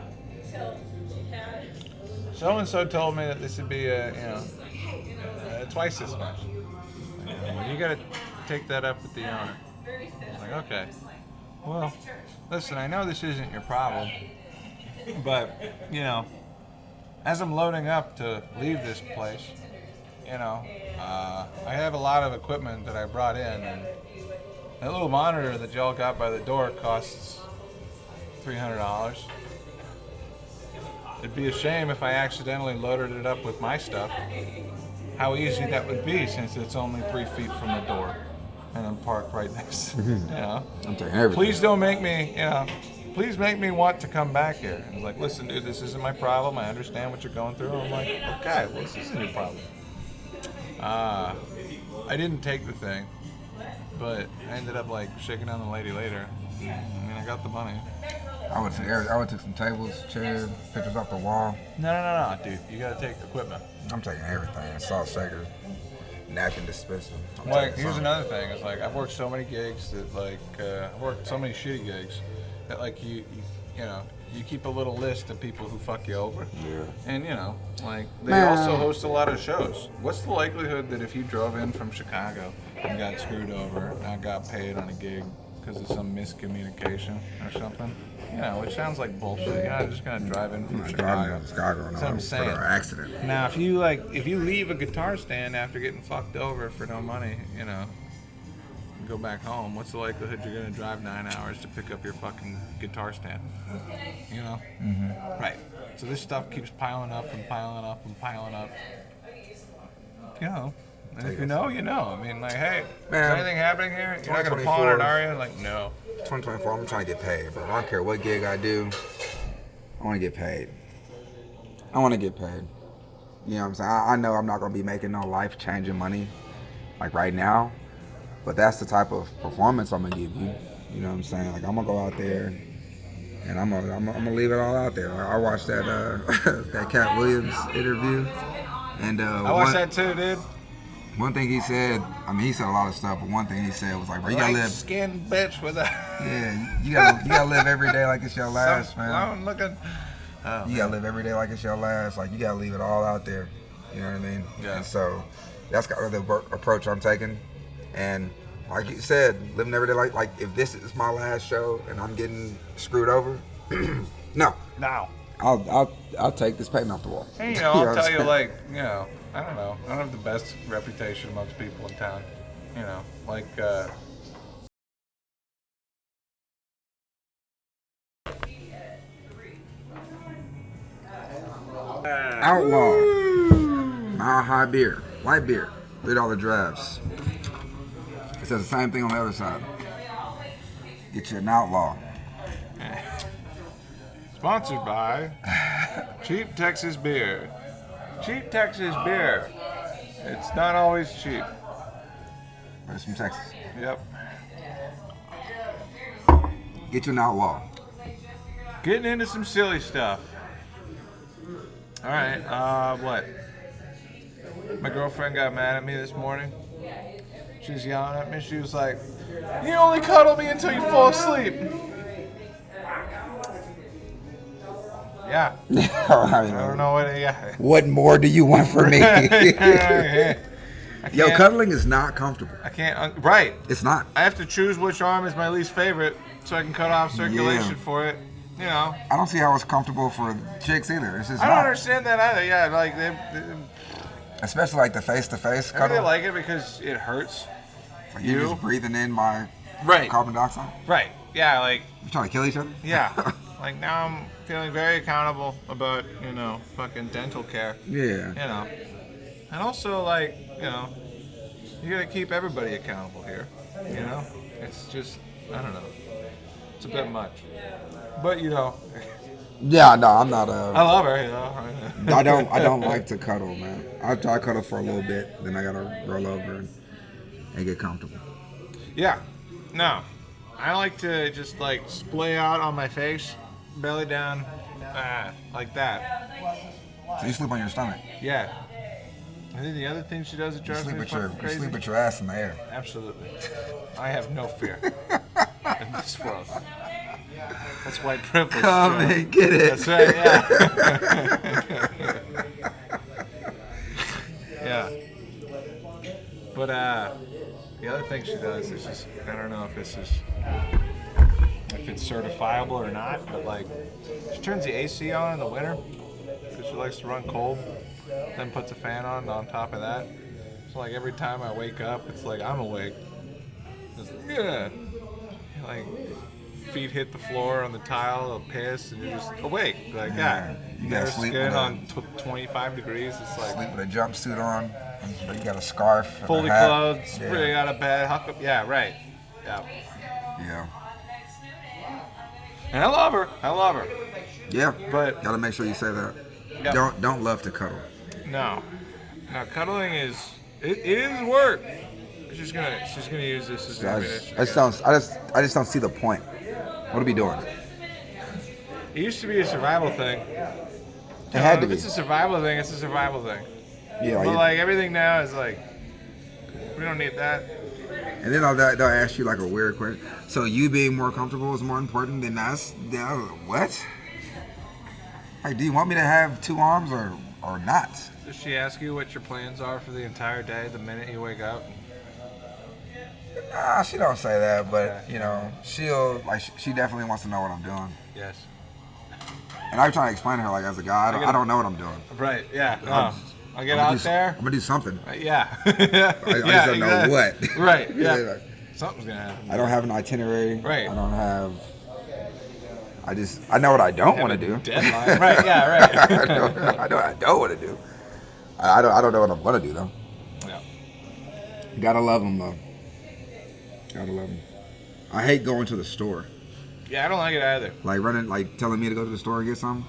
[SPEAKER 1] So-and-so told me that this would be, twice this much. You got to take that up with the owner. I'm like, okay. Well, listen, I know this isn't your problem, but, you know, as I'm loading up to leave this place, you know, I have a lot of equipment that I brought in, and that little monitor that y'all got by the door costs $300. It'd be a shame if I accidentally loaded it up with my stuff. How easy that would be, since it's only 3 feet from the door, and I'm parked right next to it, you know.
[SPEAKER 2] I'm taking everything.
[SPEAKER 1] Please don't make me, you know, please make me want to come back here. And he's like, listen, dude, this isn't my problem. I understand what you're going through. I'm like, okay, well, this isn't your problem. I didn't take the thing, but I ended up like shaking down the lady later. I mean, I got the money.
[SPEAKER 2] I would take some tables, chairs, pictures off the wall.
[SPEAKER 1] No, dude. You gotta take equipment.
[SPEAKER 2] I'm taking everything. Salt shaker, napkin dispenser.
[SPEAKER 1] Like, here's another thing. It's like, I've worked so many gigs that, like, I've worked so many shitty gigs that, like, you know, you keep a little list of people who fuck you over.
[SPEAKER 2] Yeah.
[SPEAKER 1] And, you know, like, they also host a lot of shows. What's the likelihood that if you drove in from Chicago and got screwed over and I got paid on a gig because of some miscommunication or something? You know, which sounds like bullshit. You're not just gonna drive in from Chicago.
[SPEAKER 2] That's what I'm saying. For an accident.
[SPEAKER 1] Now, if you leave a guitar stand after getting fucked over for no money, you know, and go back home, what's the likelihood you're gonna drive 9 hours to pick up your fucking guitar stand? You know? Mm-hmm. Right. So this stuff keeps piling up and piling up and piling up. You know. And if you know, you know. I mean, like, hey, is anything happening here? You're not gonna pawn it, are you? Like, no.
[SPEAKER 2] 2024, I'm trying to get paid, bro. I don't care what gig I do. I want to get paid. I want to get paid. You know what I'm saying? I know I'm not going to be making no life-changing money, like right now, but that's the type of performance I'm going to give you. You know what I'm saying? Like, I'm going to go out there, and I'm gonna leave it all out there. I watched that that Cat Williams interview, and
[SPEAKER 1] I watched that too, dude.
[SPEAKER 2] One thing he said, I mean, he said a lot of stuff, but one thing he said was like, bro, you gotta live.
[SPEAKER 1] Skin bitch with a.
[SPEAKER 2] Yeah, you gotta live every day like it's your last, man.
[SPEAKER 1] I'm looking. Oh,
[SPEAKER 2] you gotta live every day like it's your last. Like, you gotta leave it all out there. You know what I mean?
[SPEAKER 1] Yeah.
[SPEAKER 2] And so that's kind of the approach I'm taking. And like you said, living every day like if this is my last show and I'm getting screwed over, no. I'll take this paint off the wall.
[SPEAKER 1] And, you know, I'll tell you, like, you know, I don't know. I don't have the best reputation amongst people in town. You know, like,
[SPEAKER 2] Outlaw. Mile High beer. Light beer. $3 drafts. It says the same thing on the other side. Get you an Outlaw.
[SPEAKER 1] Sponsored by Cheap Texas Beer. Cheap Texas Beer. It's not always cheap.
[SPEAKER 2] But it's from Texas.
[SPEAKER 1] Yep.
[SPEAKER 2] Get you an Outlaw.
[SPEAKER 1] Getting into some silly stuff. All right, what? My girlfriend got mad at me this morning. She was yelling at me. She was like, "You only cuddle me until you fall asleep." Yeah. I don't know what. Yeah.
[SPEAKER 2] What more do you want from me? Yo, cuddling is not comfortable.
[SPEAKER 1] I can't. Right.
[SPEAKER 2] It's not.
[SPEAKER 1] I have to choose which arm is my least favorite so I can cut off circulation for it. you know.
[SPEAKER 2] I don't see how it's comfortable for chicks either. It's just
[SPEAKER 1] I don't
[SPEAKER 2] not.
[SPEAKER 1] understand that either. Yeah, like
[SPEAKER 2] Especially like the face-to-face
[SPEAKER 1] maybe
[SPEAKER 2] cuddle.
[SPEAKER 1] they like it because it hurts.
[SPEAKER 2] Like you're just breathing in my
[SPEAKER 1] Right.
[SPEAKER 2] carbon dioxide.
[SPEAKER 1] Right. Yeah, like
[SPEAKER 2] You're trying to kill each other.
[SPEAKER 1] yeah. Like now I'm feeling very accountable about, you know, fucking dental care.
[SPEAKER 2] Yeah.
[SPEAKER 1] You know. And also like, you know, you gotta keep everybody accountable here. You know? It's just I don't know. It's a bit much. But you know,
[SPEAKER 2] Yeah, no, I'm not
[SPEAKER 1] I love her, you know.
[SPEAKER 2] I don't like to cuddle, man. I cuddle for a little bit, then I gotta roll over and get comfortable.
[SPEAKER 1] Yeah. No. I like to just like splay out on my face, belly down, like that.
[SPEAKER 2] So you sleep on your stomach.
[SPEAKER 1] Yeah. And then the other thing she does that drives me fucking crazy.
[SPEAKER 2] You sleep with your ass in the air.
[SPEAKER 1] Absolutely. I have no fear in this world. That's white privilege.
[SPEAKER 2] Come
[SPEAKER 1] Joe.
[SPEAKER 2] and get it.
[SPEAKER 1] That's right, yeah. Yeah. But the other thing she does is just, I don't know if it's certifiable or not, but like she turns the AC on in the winter because she likes to run cold, then puts a fan on top of that. So like every time I wake up, it's like I'm awake. Just, yeah. Like feet hit the floor on the tile, a piss, and you're just awake. Like yeah,
[SPEAKER 2] You
[SPEAKER 1] bare
[SPEAKER 2] gotta sleep
[SPEAKER 1] skin
[SPEAKER 2] with
[SPEAKER 1] on 25 degrees. It's like
[SPEAKER 2] sleep with a jumpsuit on. You got a scarf. and a
[SPEAKER 1] fully
[SPEAKER 2] hat.
[SPEAKER 1] clothed,
[SPEAKER 2] Yeah.
[SPEAKER 1] spring out of bed, huck up. Yeah, right. Yeah.
[SPEAKER 2] Yeah.
[SPEAKER 1] And I love her. I love her.
[SPEAKER 2] Yeah.
[SPEAKER 1] But-
[SPEAKER 2] gotta make sure you say that.
[SPEAKER 1] Yeah.
[SPEAKER 2] Don't love to cuddle.
[SPEAKER 1] No. Now cuddling is it is work. She's gonna use this as ammunition.
[SPEAKER 2] I just don't see the point. What are we doing?
[SPEAKER 1] It used to be a survival thing.
[SPEAKER 2] It had to
[SPEAKER 1] If
[SPEAKER 2] be.
[SPEAKER 1] it's a survival thing, it's a survival thing.
[SPEAKER 2] Yeah.
[SPEAKER 1] But like everything now is like, we don't need that.
[SPEAKER 2] And then they'll ask you like a weird question. So you being more comfortable is more important than us? What? Like, do you want me to have two arms or not?
[SPEAKER 1] Does she ask you what your plans are for the entire day the minute you wake up?
[SPEAKER 2] Nah, she don't say that, but you know, she definitely wants to know what I'm doing.
[SPEAKER 1] Yes.
[SPEAKER 2] And I'm trying to explain to her like as a guy, I don't know what I'm doing.
[SPEAKER 1] Right. Yeah. I'll get
[SPEAKER 2] I'm
[SPEAKER 1] out there.
[SPEAKER 2] I'm gonna do something.
[SPEAKER 1] Yeah.
[SPEAKER 2] I just don't know what.
[SPEAKER 1] Right. Yeah.
[SPEAKER 2] Like,
[SPEAKER 1] Something's gonna happen.
[SPEAKER 2] I don't have an itinerary.
[SPEAKER 1] Right.
[SPEAKER 2] I don't have. I know what I don't want to do.
[SPEAKER 1] Deadline. Right. Yeah. Right.
[SPEAKER 2] I know what I don't want to do. I don't know what I'm gonna do though.
[SPEAKER 1] Yeah.
[SPEAKER 2] Gotta love them though. Gotta love them. I hate going to the store.
[SPEAKER 1] Yeah, I don't like it either.
[SPEAKER 2] Like telling me to go to the store and get something.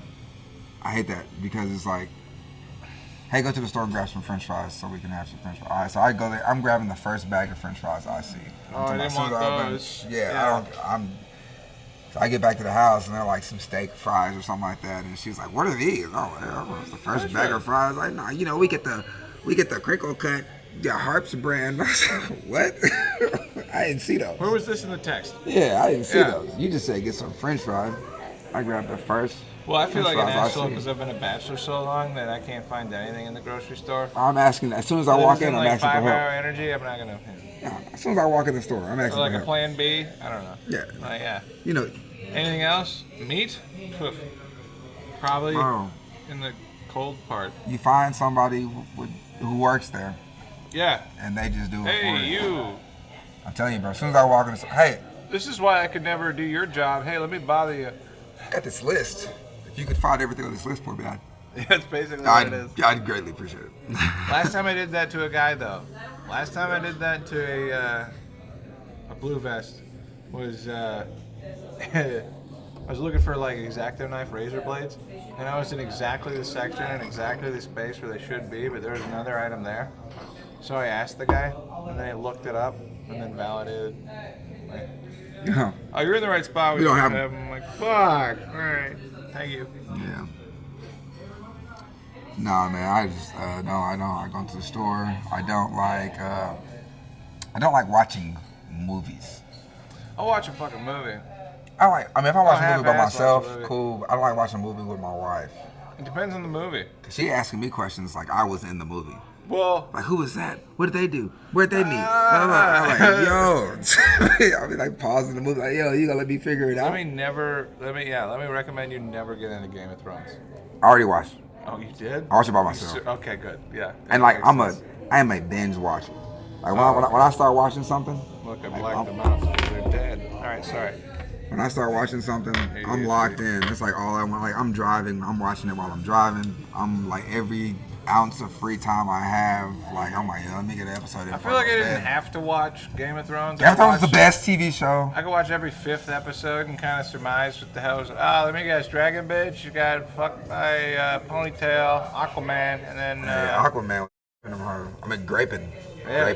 [SPEAKER 2] I hate that because it's like, hey, go to the store and grab some French fries so we can have some French fries. All right, so I go there. I'm grabbing the first bag of French fries I see.
[SPEAKER 1] Oh, I didn't want those.
[SPEAKER 2] Yeah. So I get back to the house and they're like some steak fries or something like that, and she's like, "What are these?" Oh, well, it's the first bag of fries. Like, nah, you know, we get the crinkle cut, the Harps brand. What? I didn't see those.
[SPEAKER 1] Where was this in the text?
[SPEAKER 2] Yeah, I didn't see
[SPEAKER 1] Yeah.
[SPEAKER 2] those. You just said get some French fries. I grabbed the first.
[SPEAKER 1] Well, I feel
[SPEAKER 2] French
[SPEAKER 1] like an
[SPEAKER 2] fries I
[SPEAKER 1] asshole
[SPEAKER 2] see.
[SPEAKER 1] because I've been a bachelor so long that I can't find anything in the grocery store.
[SPEAKER 2] I'm asking as soon as I walk in, I'm
[SPEAKER 1] like
[SPEAKER 2] asking for
[SPEAKER 1] 5-hour
[SPEAKER 2] help.
[SPEAKER 1] energy, I'm not gonna.
[SPEAKER 2] Yeah, as soon as I walk in the store, I'm asking
[SPEAKER 1] Or like
[SPEAKER 2] for
[SPEAKER 1] a
[SPEAKER 2] help.
[SPEAKER 1] plan B. I don't know.
[SPEAKER 2] Yeah,
[SPEAKER 1] Yeah.
[SPEAKER 2] you know,
[SPEAKER 1] Anything else? Meat? Poof. Probably
[SPEAKER 2] bro,
[SPEAKER 1] in the cold part.
[SPEAKER 2] you find somebody who works there,
[SPEAKER 1] Yeah.
[SPEAKER 2] and they just do it for
[SPEAKER 1] Hey,
[SPEAKER 2] you.
[SPEAKER 1] you.
[SPEAKER 2] I'm telling you, bro. As soon as I walk in the store, hey,
[SPEAKER 1] This is why I could never do your job. Hey, let me bother you.
[SPEAKER 2] I got this list. If you could find everything on this list for me,
[SPEAKER 1] That's basically what it is.
[SPEAKER 2] I'd greatly appreciate it.
[SPEAKER 1] Last time I did that to a guy, though. Last time I did that to a blue vest was I was looking for like X-Acto knife razor blades, and I was in exactly the section and exactly the space where they should be, but there was another item there. So I asked the guy, and then he looked it up and then validated. Like,
[SPEAKER 2] Yeah.
[SPEAKER 1] oh, you're in the right spot.
[SPEAKER 2] We don't have
[SPEAKER 1] them. I'm like, fuck. All right, thank you.
[SPEAKER 2] Yeah. Nah, man. I just no. I don't. I go to the store. I don't like watching movies.
[SPEAKER 1] I'll watch a fucking movie.
[SPEAKER 2] If I watch a movie by
[SPEAKER 1] half-ass watch
[SPEAKER 2] myself,
[SPEAKER 1] a movie.
[SPEAKER 2] cool. I don't like watching a movie with my wife.
[SPEAKER 1] It depends on the movie.
[SPEAKER 2] She asking me questions like I was in the movie.
[SPEAKER 1] Well,
[SPEAKER 2] Like, who was that? What did they do? Where'd they meet? Blah, blah. I'm like, yo. I'll be like pausing the movie, like, yo, you gonna let me figure it out?
[SPEAKER 1] let me recommend you never get into Game of Thrones.
[SPEAKER 2] I already watched.
[SPEAKER 1] Oh, you did?
[SPEAKER 2] I watched it by myself.
[SPEAKER 1] Okay, good. Yeah.
[SPEAKER 2] And like,
[SPEAKER 1] That makes sense.
[SPEAKER 2] I am a binge watcher. Like when I start watching something,
[SPEAKER 1] Look, I blacked them out because they're dead. All right, sorry.
[SPEAKER 2] when I start watching something, I'm locked in. It's like all I want. Like I'm driving, I'm watching it while I'm driving. I'm like every ounce of free time I have, like I'm like, let me get an episode.
[SPEAKER 1] I feel like I didn't have to watch Game of Thrones.
[SPEAKER 2] Game of Thrones is the best TV show.
[SPEAKER 1] I could watch every 5th episode and kind of surmise what the hell is. Oh, let me guess, Dragon Bitch, you got fucked by Ponytail, Aquaman, and then.
[SPEAKER 2] Aquaman. I mean, graping.
[SPEAKER 1] Yeah.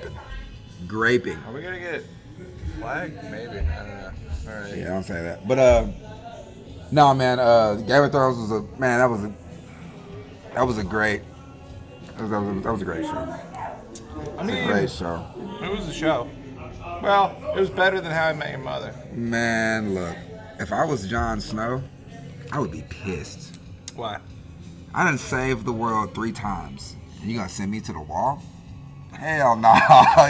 [SPEAKER 2] Graping.
[SPEAKER 1] Are we gonna get flagged? Maybe. I don't know. All right.
[SPEAKER 2] Yeah, don't say that. But no, man. Game of Thrones was a man. That was a great. That was a great show.
[SPEAKER 1] I mean,
[SPEAKER 2] a great show.
[SPEAKER 1] It was a show. Well, it was better than How I Met Your Mother.
[SPEAKER 2] Man, look. If I was Jon Snow, I would be pissed.
[SPEAKER 1] Why?
[SPEAKER 2] I done saved the world 3 times. And you gonna send me to the wall? Hell no.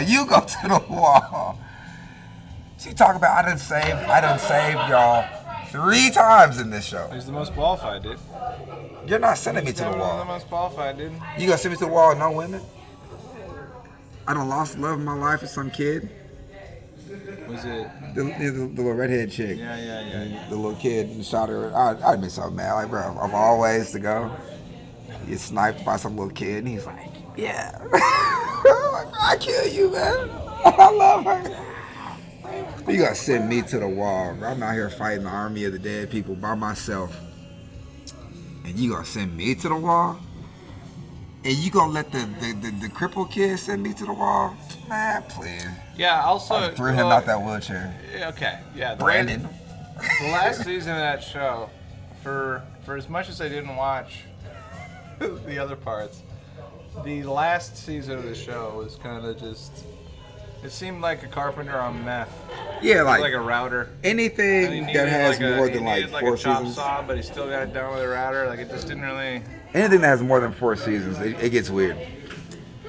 [SPEAKER 2] You go to the wall. She talk about I done saved y'all 3 times in this show.
[SPEAKER 1] He's the most qualified, dude.
[SPEAKER 2] You're not sending me to the
[SPEAKER 1] One of
[SPEAKER 2] wall.
[SPEAKER 1] the most qualified, dude.
[SPEAKER 2] You gonna send me to the wall, no women? I done lost the love of my life with some kid.
[SPEAKER 1] Was it?
[SPEAKER 2] The little redhead chick.
[SPEAKER 1] Yeah.
[SPEAKER 2] The little kid and shot her. I'd be so mad. Like, bro, of all ways to go, you sniped by some little kid, and he's like, yeah. I kill you, man. I love her. You gotta send me to the wall. I'm out here fighting the army of the dead people by myself. And you gonna send me to the wall? And you gonna let the crippled kid send me to the wall? Man, please.
[SPEAKER 1] Yeah, also.
[SPEAKER 2] I threw him out that wheelchair.
[SPEAKER 1] Okay, yeah.
[SPEAKER 2] Brandon.
[SPEAKER 1] The last season of that show, for as much as I didn't watch the other parts, the last season of the show was kind of just. It seemed like a carpenter on meth.
[SPEAKER 2] Yeah, like
[SPEAKER 1] a router.
[SPEAKER 2] Anything that has more than
[SPEAKER 1] like
[SPEAKER 2] 4
[SPEAKER 1] a chop
[SPEAKER 2] seasons.
[SPEAKER 1] saw, but he still got it done with a router. Like it just didn't really.
[SPEAKER 2] Anything that has more than 4 seasons, it gets weird.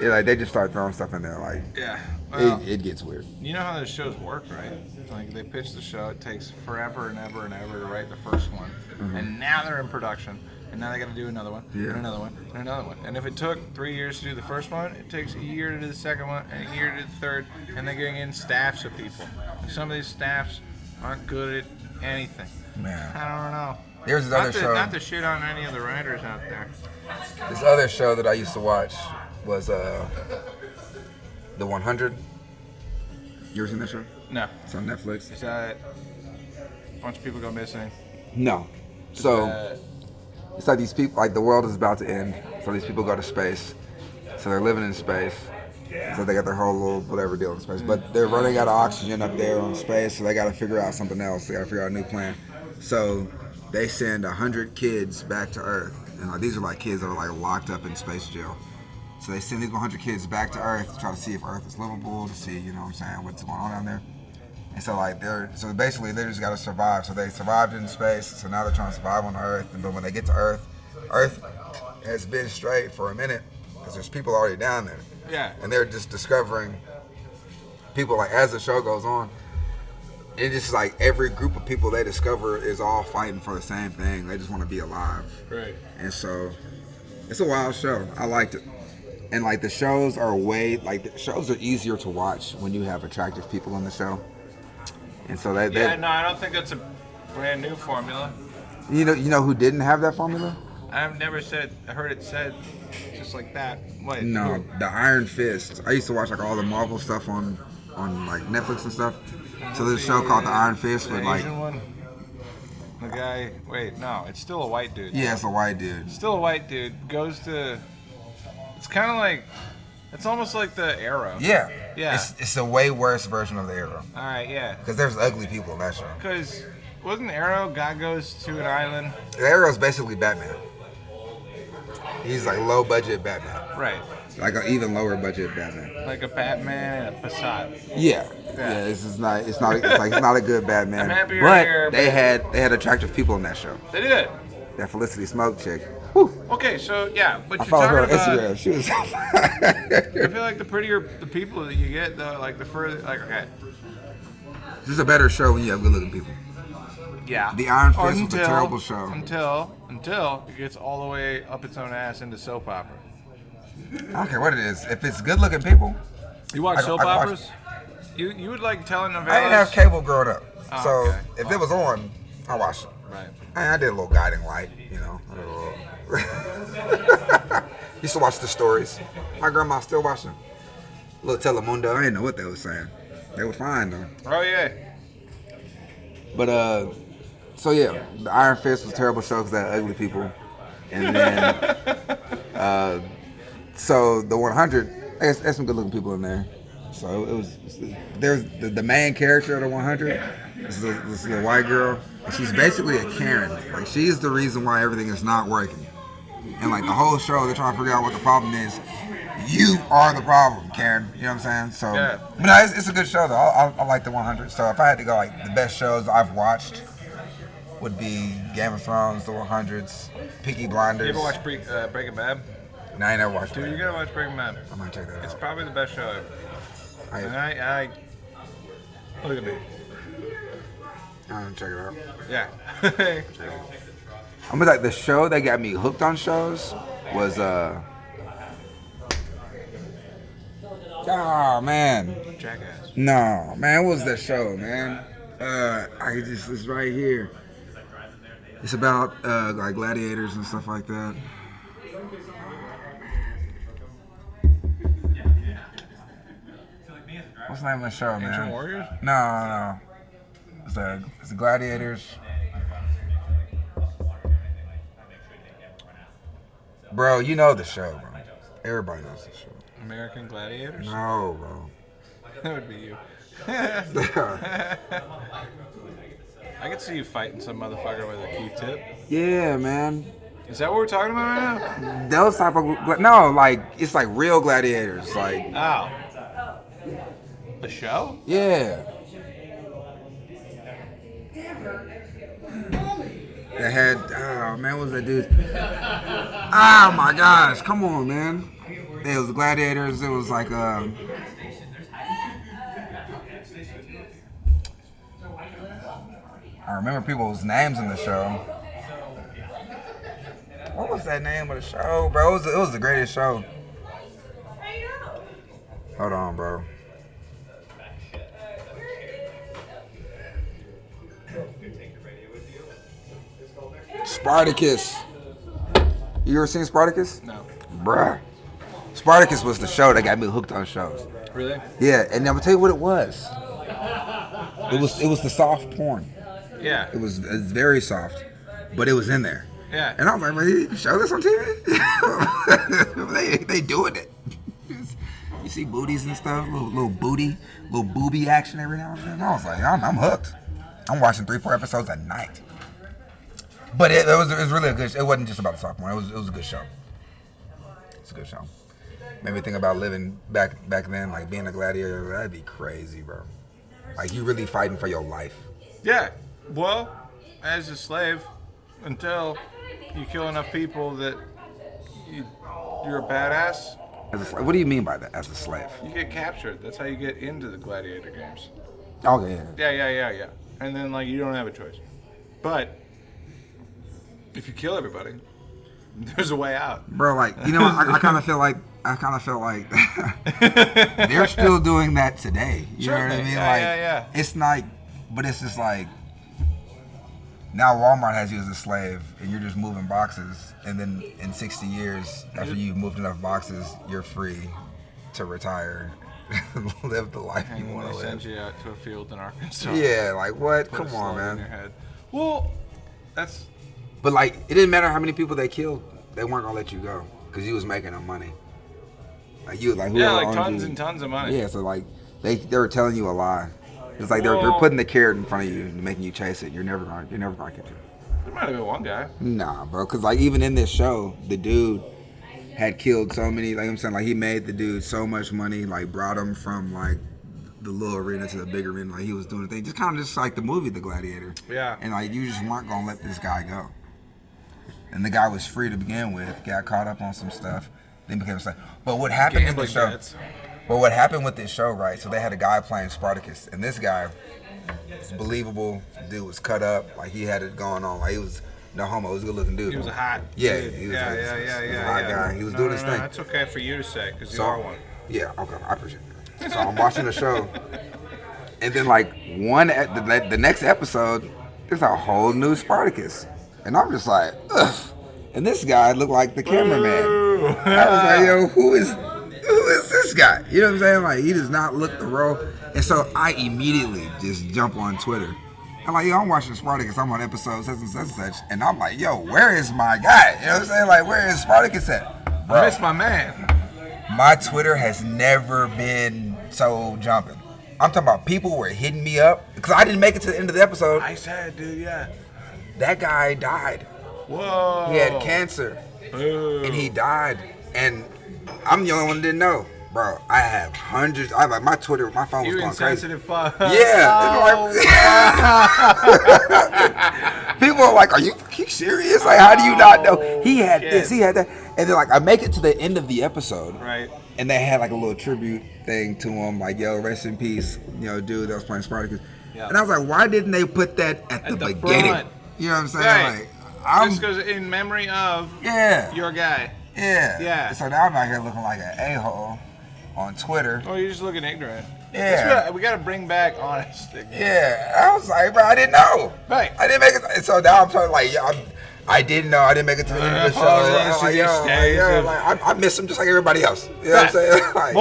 [SPEAKER 2] Like they just start throwing stuff in there. Like
[SPEAKER 1] Yeah. Well,
[SPEAKER 2] it gets weird.
[SPEAKER 1] You know how those shows work, right? Like they pitch the show, it takes forever and ever and ever to write the first one, and now they're in production, and now they got to do another one, and another one, and another one. And if it took 3 years to do the first one, it takes a year to do the second one, and a year to do the third, and they're getting in staffs of people. Some of these staffs aren't good at anything.
[SPEAKER 2] Man.
[SPEAKER 1] I don't know.
[SPEAKER 2] There's this other show.
[SPEAKER 1] Not to shit on any of the writers out there.
[SPEAKER 2] This other show that I used to watch was The 100. You ever seen that show?
[SPEAKER 1] No.
[SPEAKER 2] It's on Netflix.
[SPEAKER 1] Is that a bunch of people go missing?
[SPEAKER 2] No. So it's like these people, like the world is about to end. So these people go to space. So they're living in space. So they got their whole little whatever deal in space. But they're running out of oxygen up there in space. So they got to figure out something else. They got to figure out a new plan. So they send 100 kids back to Earth. And like, these are like kids that are like locked up in space jail. So they send these 100 kids back to Earth to try to see if Earth is livable, to see, you know what I'm saying, what's going on down there. And so like so basically they just gotta survive. So they survived in space, so now they're trying to survive on Earth. And but when they get to Earth has been straight for a minute because there's people already down there.
[SPEAKER 1] Yeah.
[SPEAKER 2] And they're just discovering people like as the show goes on. It's just like every group of people they discover is all fighting for the same thing. They just want to be alive.
[SPEAKER 1] Right.
[SPEAKER 2] And so it's a wild show. I liked it. And like the shows are the shows are easier to watch when you have attractive people in the show. And so
[SPEAKER 1] I don't think that's a brand new formula.
[SPEAKER 2] You know who didn't have that formula?
[SPEAKER 1] I've never heard it said just like that. Wait,
[SPEAKER 2] No, the Iron Fist. I used to watch like all the Marvel stuff on like Netflix and stuff. So there's a show called the Iron Fist with like
[SPEAKER 1] Asian one. The guy. Wait, no, it's still a white dude.
[SPEAKER 2] yeah, it's a white dude.
[SPEAKER 1] Still a white dude goes to. It's kind of like. It's almost like the Arrow.
[SPEAKER 2] Yeah.
[SPEAKER 1] Yeah.
[SPEAKER 2] It's a way worse version of the Arrow.
[SPEAKER 1] All right, yeah.
[SPEAKER 2] Because there's ugly people in that show.
[SPEAKER 1] Because wasn't Arrow guy goes to an island?
[SPEAKER 2] The Arrow's basically Batman. He's like low budget Batman.
[SPEAKER 1] Right.
[SPEAKER 2] Like an even lower budget Batman.
[SPEAKER 1] Like a Batman and a Passat.
[SPEAKER 2] Yeah. It's not a good Batman.
[SPEAKER 1] I'm happy you're
[SPEAKER 2] but
[SPEAKER 1] here,
[SPEAKER 2] they had attractive people in that show.
[SPEAKER 1] They did.
[SPEAKER 2] That Felicity Smoke chick. Whew.
[SPEAKER 1] Okay, so yeah, but
[SPEAKER 2] I
[SPEAKER 1] you're
[SPEAKER 2] followed her on
[SPEAKER 1] talking about.
[SPEAKER 2] Instagram. She was.
[SPEAKER 1] I feel like the prettier the people that you get, though, like the further, like okay.
[SPEAKER 2] This is a better show when you have good-looking people.
[SPEAKER 1] Yeah.
[SPEAKER 2] The Iron Fist was a terrible show.
[SPEAKER 1] Until it gets all the way up its own ass into soap opera.
[SPEAKER 2] I don't care what it is. If it's good-looking people,
[SPEAKER 1] You watch soap
[SPEAKER 2] I watch
[SPEAKER 1] operas? You would like telenovelas?
[SPEAKER 2] I didn't have cable growing up,
[SPEAKER 1] Oh,
[SPEAKER 2] so
[SPEAKER 1] okay.
[SPEAKER 2] if it was on, I watched it.
[SPEAKER 1] Right.
[SPEAKER 2] I did a little guiding light, you know. Used to watch the stories. My grandma still watched them. Little Telemundo. I didn't know what they were saying. They were fine though.
[SPEAKER 1] Oh yeah.
[SPEAKER 2] But so yeah, the Iron Fist was a terrible show because they had ugly people, and then so the 100, there's some good-looking people in there. So it was there's the main character of the 100. This little white girl. And she's basically a Karen. Like she's the reason why everything is not working. And like the whole show, they're trying to figure out what the problem is. You are the problem, Karen. You know what I'm saying? So,
[SPEAKER 1] yeah.
[SPEAKER 2] But no, it's a good show though. I like the 100. So if I had to go, like the best shows I've watched would be Game of Thrones, the 100s, Peaky Blinders.
[SPEAKER 1] You ever watch Breaking Bad?
[SPEAKER 2] No, I ain't never watched it.
[SPEAKER 1] Dude, you gotta watch Breaking Bad.
[SPEAKER 2] I might check that
[SPEAKER 1] It's
[SPEAKER 2] out.
[SPEAKER 1] probably the best show ever. And I look at me.
[SPEAKER 2] I'm gonna check it out.
[SPEAKER 1] Yeah.
[SPEAKER 2] I'm like the show that got me hooked on shows was oh man.
[SPEAKER 1] Jackass.
[SPEAKER 2] No, man, what was that show, man? It's right here. It's about like gladiators and stuff like that. What's the name of the show, man?
[SPEAKER 1] Ancient Warriors?
[SPEAKER 2] No. It's the gladiators. Bro, you know the show, bro. Everybody knows the show.
[SPEAKER 1] American Gladiators?
[SPEAKER 2] No, bro.
[SPEAKER 1] That would be you. I could see you fighting some motherfucker with a Q-tip.
[SPEAKER 2] Yeah, man.
[SPEAKER 1] Is that what we're talking about right now?
[SPEAKER 2] Those type of no, like it's like real gladiators, like
[SPEAKER 1] Oh. The show?
[SPEAKER 2] yeah. They had oh man, what was that dude? Oh my gosh, come on, man. It was gladiators. It was like I remember people's names in the show. What was that name of the show, bro? It was the greatest show. Hold on, bro. Spartacus. You ever seen Spartacus?
[SPEAKER 1] No.
[SPEAKER 2] Bruh. Spartacus was the show that got me hooked on shows.
[SPEAKER 1] Really?
[SPEAKER 2] Yeah, and I'm gonna tell you what it was. It was the soft porn.
[SPEAKER 1] Yeah.
[SPEAKER 2] It was very soft, but it was in there.
[SPEAKER 1] Yeah.
[SPEAKER 2] And I was like, man, you show this on TV? they doing it. You see booties and stuff, little booby action every now and then. I was like, I'm hooked. I'm watching 3-4 episodes a night. But it was really a good. It wasn't just about the soft porn. It was a good show. It's a good show. Made me think about living back then, like being a gladiator. That'd be crazy, bro. Like you really fighting for your life.
[SPEAKER 1] Yeah. Well, as a slave, until you kill enough people that you're a badass,
[SPEAKER 2] As a slave. What do you mean by that? As a slave?
[SPEAKER 1] you get captured. That's how you get into the gladiator games.
[SPEAKER 2] Okay. Yeah.
[SPEAKER 1] Yeah. And then, like, you don't have a choice. But if you kill everybody, there's a way out.
[SPEAKER 2] Bro, like, you know, I kind of feel like they're still doing that today. You know what I mean?
[SPEAKER 1] Yeah.
[SPEAKER 2] It's not, but it's just like now Walmart has you as a slave, and you're just moving boxes, and then in 60 years after you've moved enough boxes, you're free to retire, and live the life you
[SPEAKER 1] And
[SPEAKER 2] want
[SPEAKER 1] they
[SPEAKER 2] to
[SPEAKER 1] send
[SPEAKER 2] live.
[SPEAKER 1] you out to a field in Arkansas.
[SPEAKER 2] Yeah, like what?
[SPEAKER 1] Put a
[SPEAKER 2] Come on,
[SPEAKER 1] slug in
[SPEAKER 2] man.
[SPEAKER 1] your head. Well, that's
[SPEAKER 2] But like, it didn't matter how many people they killed; they weren't gonna let you go because you was making them money. Like you, like whoever owned
[SPEAKER 1] tons
[SPEAKER 2] you.
[SPEAKER 1] and tons of money.
[SPEAKER 2] Yeah, so like they were telling you a lie. It's like they're
[SPEAKER 1] Well-
[SPEAKER 2] putting the carrot in front of you and making you chase it. You're never gonna get it.
[SPEAKER 1] There might have been one guy.
[SPEAKER 2] Nah, bro. Cause like even in this show, the dude had killed so many. Like I'm saying, like he made the dude so much money. Like brought him from like the little arena to the big arena. Like he was doing the thing, just kind of just like the movie The Gladiator.
[SPEAKER 1] Yeah.
[SPEAKER 2] And like you just weren't gonna let this guy go. And the guy was free to begin with, got caught up on some stuff, then became a slave. But what happened in the show?
[SPEAKER 1] Bets.
[SPEAKER 2] But what happened with this show, right? So they had a guy playing Spartacus, and this guy was believable. Dude was cut up, like he had it going on. Like he was no homo. He was a good-looking dude.
[SPEAKER 1] He was a hot.
[SPEAKER 2] Yeah,
[SPEAKER 1] dude.
[SPEAKER 2] he was.
[SPEAKER 1] Yeah,
[SPEAKER 2] like,
[SPEAKER 1] yeah,
[SPEAKER 2] he was a
[SPEAKER 1] yeah,
[SPEAKER 2] hot
[SPEAKER 1] yeah.
[SPEAKER 2] guy. He was doing his thing.
[SPEAKER 1] That's okay for you to say because you
[SPEAKER 2] So-
[SPEAKER 1] are one.
[SPEAKER 2] Yeah, okay, I appreciate that. So I'm watching the show, and then like the next episode, there's a whole new Spartacus, and I'm just like, ugh. And this guy looked like the cameraman. I was like, yo, who is this guy? You know what I'm saying? Like he does not look the role, and so I immediately just jump on Twitter. I'm like, yo, I'm watching Spartacus. I'm on episode such and such and such, and I'm like, yo, where is my guy? You know what I'm saying? Like, where is Spartacus at? Bro,
[SPEAKER 1] I miss my man.
[SPEAKER 2] my Twitter has never been so jumping. I'm talking about people were hitting me up because I didn't make it to the end of the episode.
[SPEAKER 1] I said, dude, yeah.
[SPEAKER 2] That guy died.
[SPEAKER 1] Whoa.
[SPEAKER 2] He had cancer
[SPEAKER 1] Ooh.
[SPEAKER 2] and he died. And I'm the only one that didn't know. Bro, I have hundreds. I like my Twitter, my phone was
[SPEAKER 1] You
[SPEAKER 2] going crazy.
[SPEAKER 1] insensitive fuck.
[SPEAKER 2] Yeah. People are like, are you serious? Like, how do you not know? He had this, he had that. And then like I make it to the end of the episode.
[SPEAKER 1] Right.
[SPEAKER 2] And they had like a little tribute thing to him, like, yo, rest in peace, dude that was playing Spartacus.
[SPEAKER 1] Yeah.
[SPEAKER 2] And I was like, why didn't they put that at the beginning?
[SPEAKER 1] front.
[SPEAKER 2] You know what I'm saying?
[SPEAKER 1] Right.
[SPEAKER 2] Like, I'm,
[SPEAKER 1] Just because in memory of
[SPEAKER 2] yeah.
[SPEAKER 1] your guy.
[SPEAKER 2] Yeah.
[SPEAKER 1] Yeah.
[SPEAKER 2] So now I'm out here looking like an a-hole on Twitter.
[SPEAKER 1] Oh, you're just looking ignorant.
[SPEAKER 2] Yeah.
[SPEAKER 1] That's what, we got to bring back honest.
[SPEAKER 2] Yeah. I was like, bro, I didn't know.
[SPEAKER 1] Right.
[SPEAKER 2] I didn't make it. And so now I'm trying to like, I didn't know. I didn't make it to the end of the show.
[SPEAKER 1] apologize
[SPEAKER 2] Like,
[SPEAKER 1] to
[SPEAKER 2] yo,
[SPEAKER 1] your
[SPEAKER 2] like,
[SPEAKER 1] stage
[SPEAKER 2] yo,
[SPEAKER 1] of-
[SPEAKER 2] like, I miss him just like everybody else. You know what I'm saying? Like,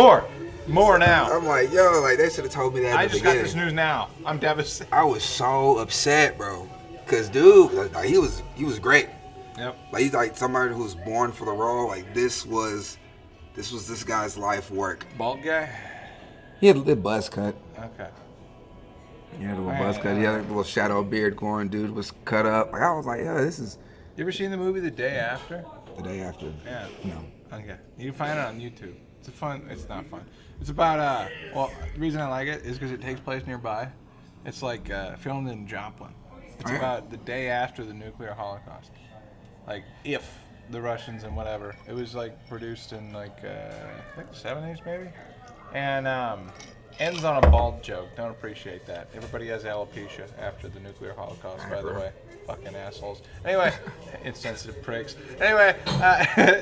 [SPEAKER 1] More now.
[SPEAKER 2] I'm like, yo, like they should have told me that
[SPEAKER 1] I
[SPEAKER 2] at the
[SPEAKER 1] just got
[SPEAKER 2] beginning.
[SPEAKER 1] this news now. I'm devastated.
[SPEAKER 2] I was so upset, bro. Cause dude, like, he was great.
[SPEAKER 1] Yep.
[SPEAKER 2] Like he's like somebody who was born for the role. Like this was this guy's life work.
[SPEAKER 1] Bald guy?
[SPEAKER 2] He had a little buzz cut.
[SPEAKER 1] Okay.
[SPEAKER 2] He had a little buzz cut. He had a little shadow beard going. Dude was cut up. Like I was like, yo, this is
[SPEAKER 1] You ever seen the movie The Day After?
[SPEAKER 2] the day after.
[SPEAKER 1] Yeah.
[SPEAKER 2] No.
[SPEAKER 1] Okay. You can find it on YouTube. It's not fun. It's about, well, the reason I like it is because it takes place nearby. It's like filmed in Joplin. It's
[SPEAKER 2] Oh, yeah.
[SPEAKER 1] about the day after the nuclear holocaust. Like, if the Russians and whatever. It was like produced in like, I think the 70s maybe? And ends on a bald joke. Don't appreciate that. Everybody has alopecia after the nuclear holocaust, by the way. Fucking assholes. Anyway, insensitive pricks. Anyway,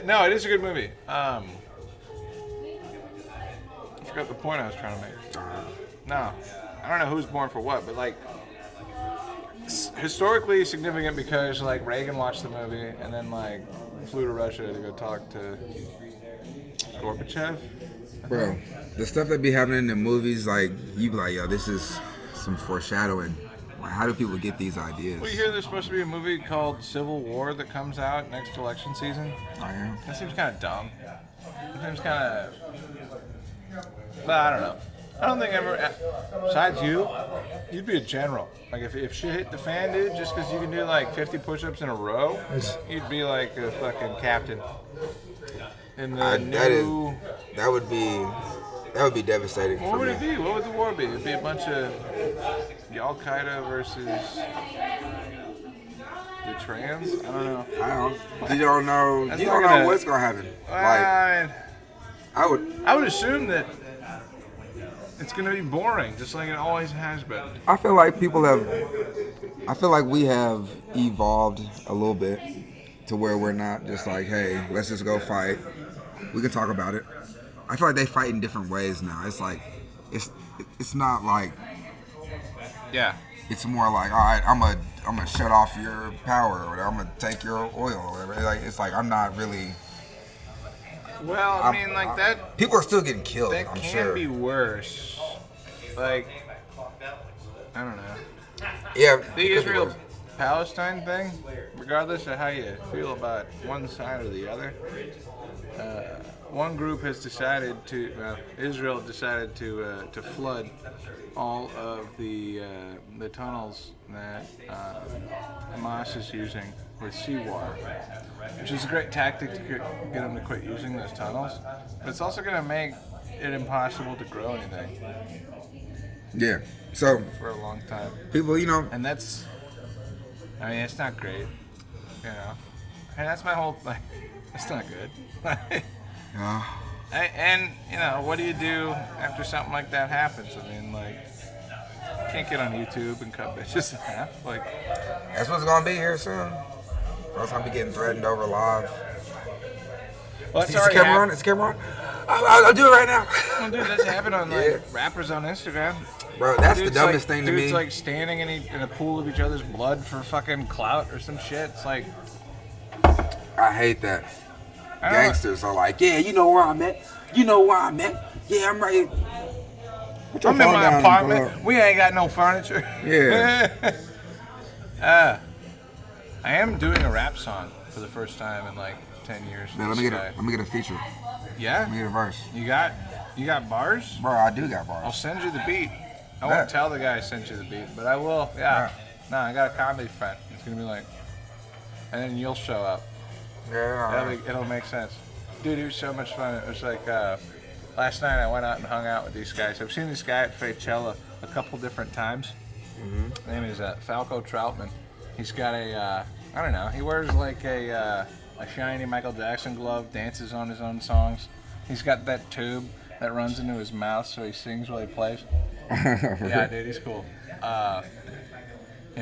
[SPEAKER 1] no, it is a good movie. I forgot the point I was trying to make. No, I don't know who's born for what, but like, it's historically significant because like Reagan watched the movie and then like flew to Russia to go talk to Gorbachev.
[SPEAKER 2] Bro, the stuff that be happening in the movies, like you be like, yo, this is some foreshadowing. Like, how do people get these ideas?
[SPEAKER 1] Well, you hear there's supposed to be a movie called Civil War that comes out next election season.
[SPEAKER 2] Oh, yeah?
[SPEAKER 1] That seems kind of dumb. It seems kind of. Well, I don't know. I don't think ever. Besides you'd be a general. Like if shit hit the fan, dude, just because you can do like 50 push-ups in a row, you'd be like a fucking captain. In the new.
[SPEAKER 2] That would be devastating
[SPEAKER 1] What
[SPEAKER 2] for
[SPEAKER 1] would
[SPEAKER 2] me.
[SPEAKER 1] it be? What would the war be? It'd be a bunch of Al Qaeda versus the trans. I don't know.
[SPEAKER 2] You don't know.
[SPEAKER 1] That's
[SPEAKER 2] You
[SPEAKER 1] not
[SPEAKER 2] don't know
[SPEAKER 1] gonna-
[SPEAKER 2] what's gonna happen. Like
[SPEAKER 1] I would assume that it's gonna be boring, just like it always has been.
[SPEAKER 2] I feel like I feel like we have evolved a little bit to where we're not just like, hey, let's just go fight. We can talk about it. I feel like they fight in different ways now. It's like, it's not like,
[SPEAKER 1] Yeah.
[SPEAKER 2] it's more like, all right, I'm gonna shut off your power or whatever. I'm gonna take your oil or whatever. Like, it's like, I'm not really.
[SPEAKER 1] Well, I mean, like that.
[SPEAKER 2] People are still getting killed,
[SPEAKER 1] That
[SPEAKER 2] I'm
[SPEAKER 1] can
[SPEAKER 2] sure.
[SPEAKER 1] be worse. Like, I don't know.
[SPEAKER 2] Yeah.
[SPEAKER 1] The
[SPEAKER 2] it could be
[SPEAKER 1] Israel
[SPEAKER 2] worse.
[SPEAKER 1] Palestine thing, regardless of how you feel about one side or the other, one group has decided Israel decided to flood all of the tunnels that Hamas is using with seawater, which is a great tactic to get them to quit using those tunnels. But it's also going to make it impossible to grow anything
[SPEAKER 2] Yeah. So
[SPEAKER 1] for a long time.
[SPEAKER 2] people,
[SPEAKER 1] And that's, I mean, it's not great, And that's my whole, like, that's not good.
[SPEAKER 2] Yeah.
[SPEAKER 1] And, you know, what do you do after something like that happens? I mean, like, you can't get on YouTube and cut bitches in half. Like,
[SPEAKER 2] That's what's gonna be here soon. First, I'm be getting threatened over live.
[SPEAKER 1] well, it's
[SPEAKER 2] Is the
[SPEAKER 1] already
[SPEAKER 2] camera on?
[SPEAKER 1] happened.
[SPEAKER 2] Is the camera on? I'll do it right now.
[SPEAKER 1] Well, dude, that's happened on, like, rappers on Instagram.
[SPEAKER 2] Bro, that's the
[SPEAKER 1] Dudes,
[SPEAKER 2] dumbest
[SPEAKER 1] like,
[SPEAKER 2] thing to
[SPEAKER 1] dudes,
[SPEAKER 2] me.
[SPEAKER 1] like, standing in a pool of each other's blood for fucking clout or some shit. It's like,
[SPEAKER 2] I hate that.
[SPEAKER 1] I don't know.
[SPEAKER 2] Gangsters are like, yeah, you know where I'm at. You know where I'm at. Yeah, I'm right. Put your
[SPEAKER 1] I'm in
[SPEAKER 2] phone
[SPEAKER 1] my
[SPEAKER 2] down and
[SPEAKER 1] apartment.
[SPEAKER 2] pull up.
[SPEAKER 1] We ain't got no furniture.
[SPEAKER 2] Yeah.
[SPEAKER 1] I am doing a rap song for the first time in like 10 years.
[SPEAKER 2] Man, let me get a feature.
[SPEAKER 1] Yeah?
[SPEAKER 2] Let me get a verse.
[SPEAKER 1] You got bars?
[SPEAKER 2] Bro, I do got
[SPEAKER 1] I'll
[SPEAKER 2] bars.
[SPEAKER 1] send you the beat. I
[SPEAKER 2] Yeah.
[SPEAKER 1] won't tell the guy I sent you the beat, but I will. Yeah.
[SPEAKER 2] Yeah.
[SPEAKER 1] No, I got a comedy friend. It's gonna be like, and then you'll show up.
[SPEAKER 2] Yeah.
[SPEAKER 1] It'll make sense. Dude, it was so much fun. It was like last night I went out and hung out with these guys. I've seen this guy at Faychella a couple different times. His name is Falco Troutman. He's got a I don't know. He wears like a shiny Michael Jackson glove. Dances on his own songs. He's got that tube that runs into his mouth, so he sings while he plays. Yeah, dude, he's cool. Yeah,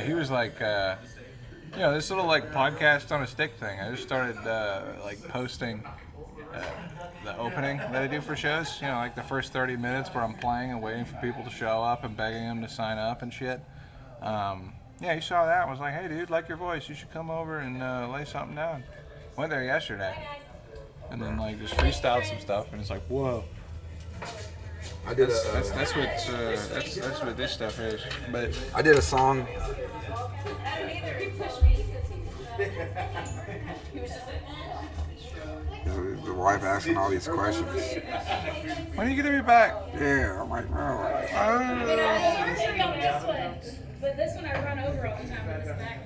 [SPEAKER 1] he was like, you know, this little like podcast on a stick thing. I just started like posting the opening that I do for shows. You know, like the first 30 minutes where I'm playing and waiting for people to show up and begging them to sign up and shit. Yeah, he saw that and was like, hey, dude, like your voice. You should come over and lay something down. Went there yesterday. And then like just freestyled some stuff, and it's like, whoa.
[SPEAKER 2] I did
[SPEAKER 1] That's what this stuff is. But
[SPEAKER 2] I did a song. The wife asking all these questions.
[SPEAKER 1] when are you gonna be back?
[SPEAKER 2] Yeah, I'm like, bro.
[SPEAKER 4] I hurry on this one, but this one I run over all the time when it's back.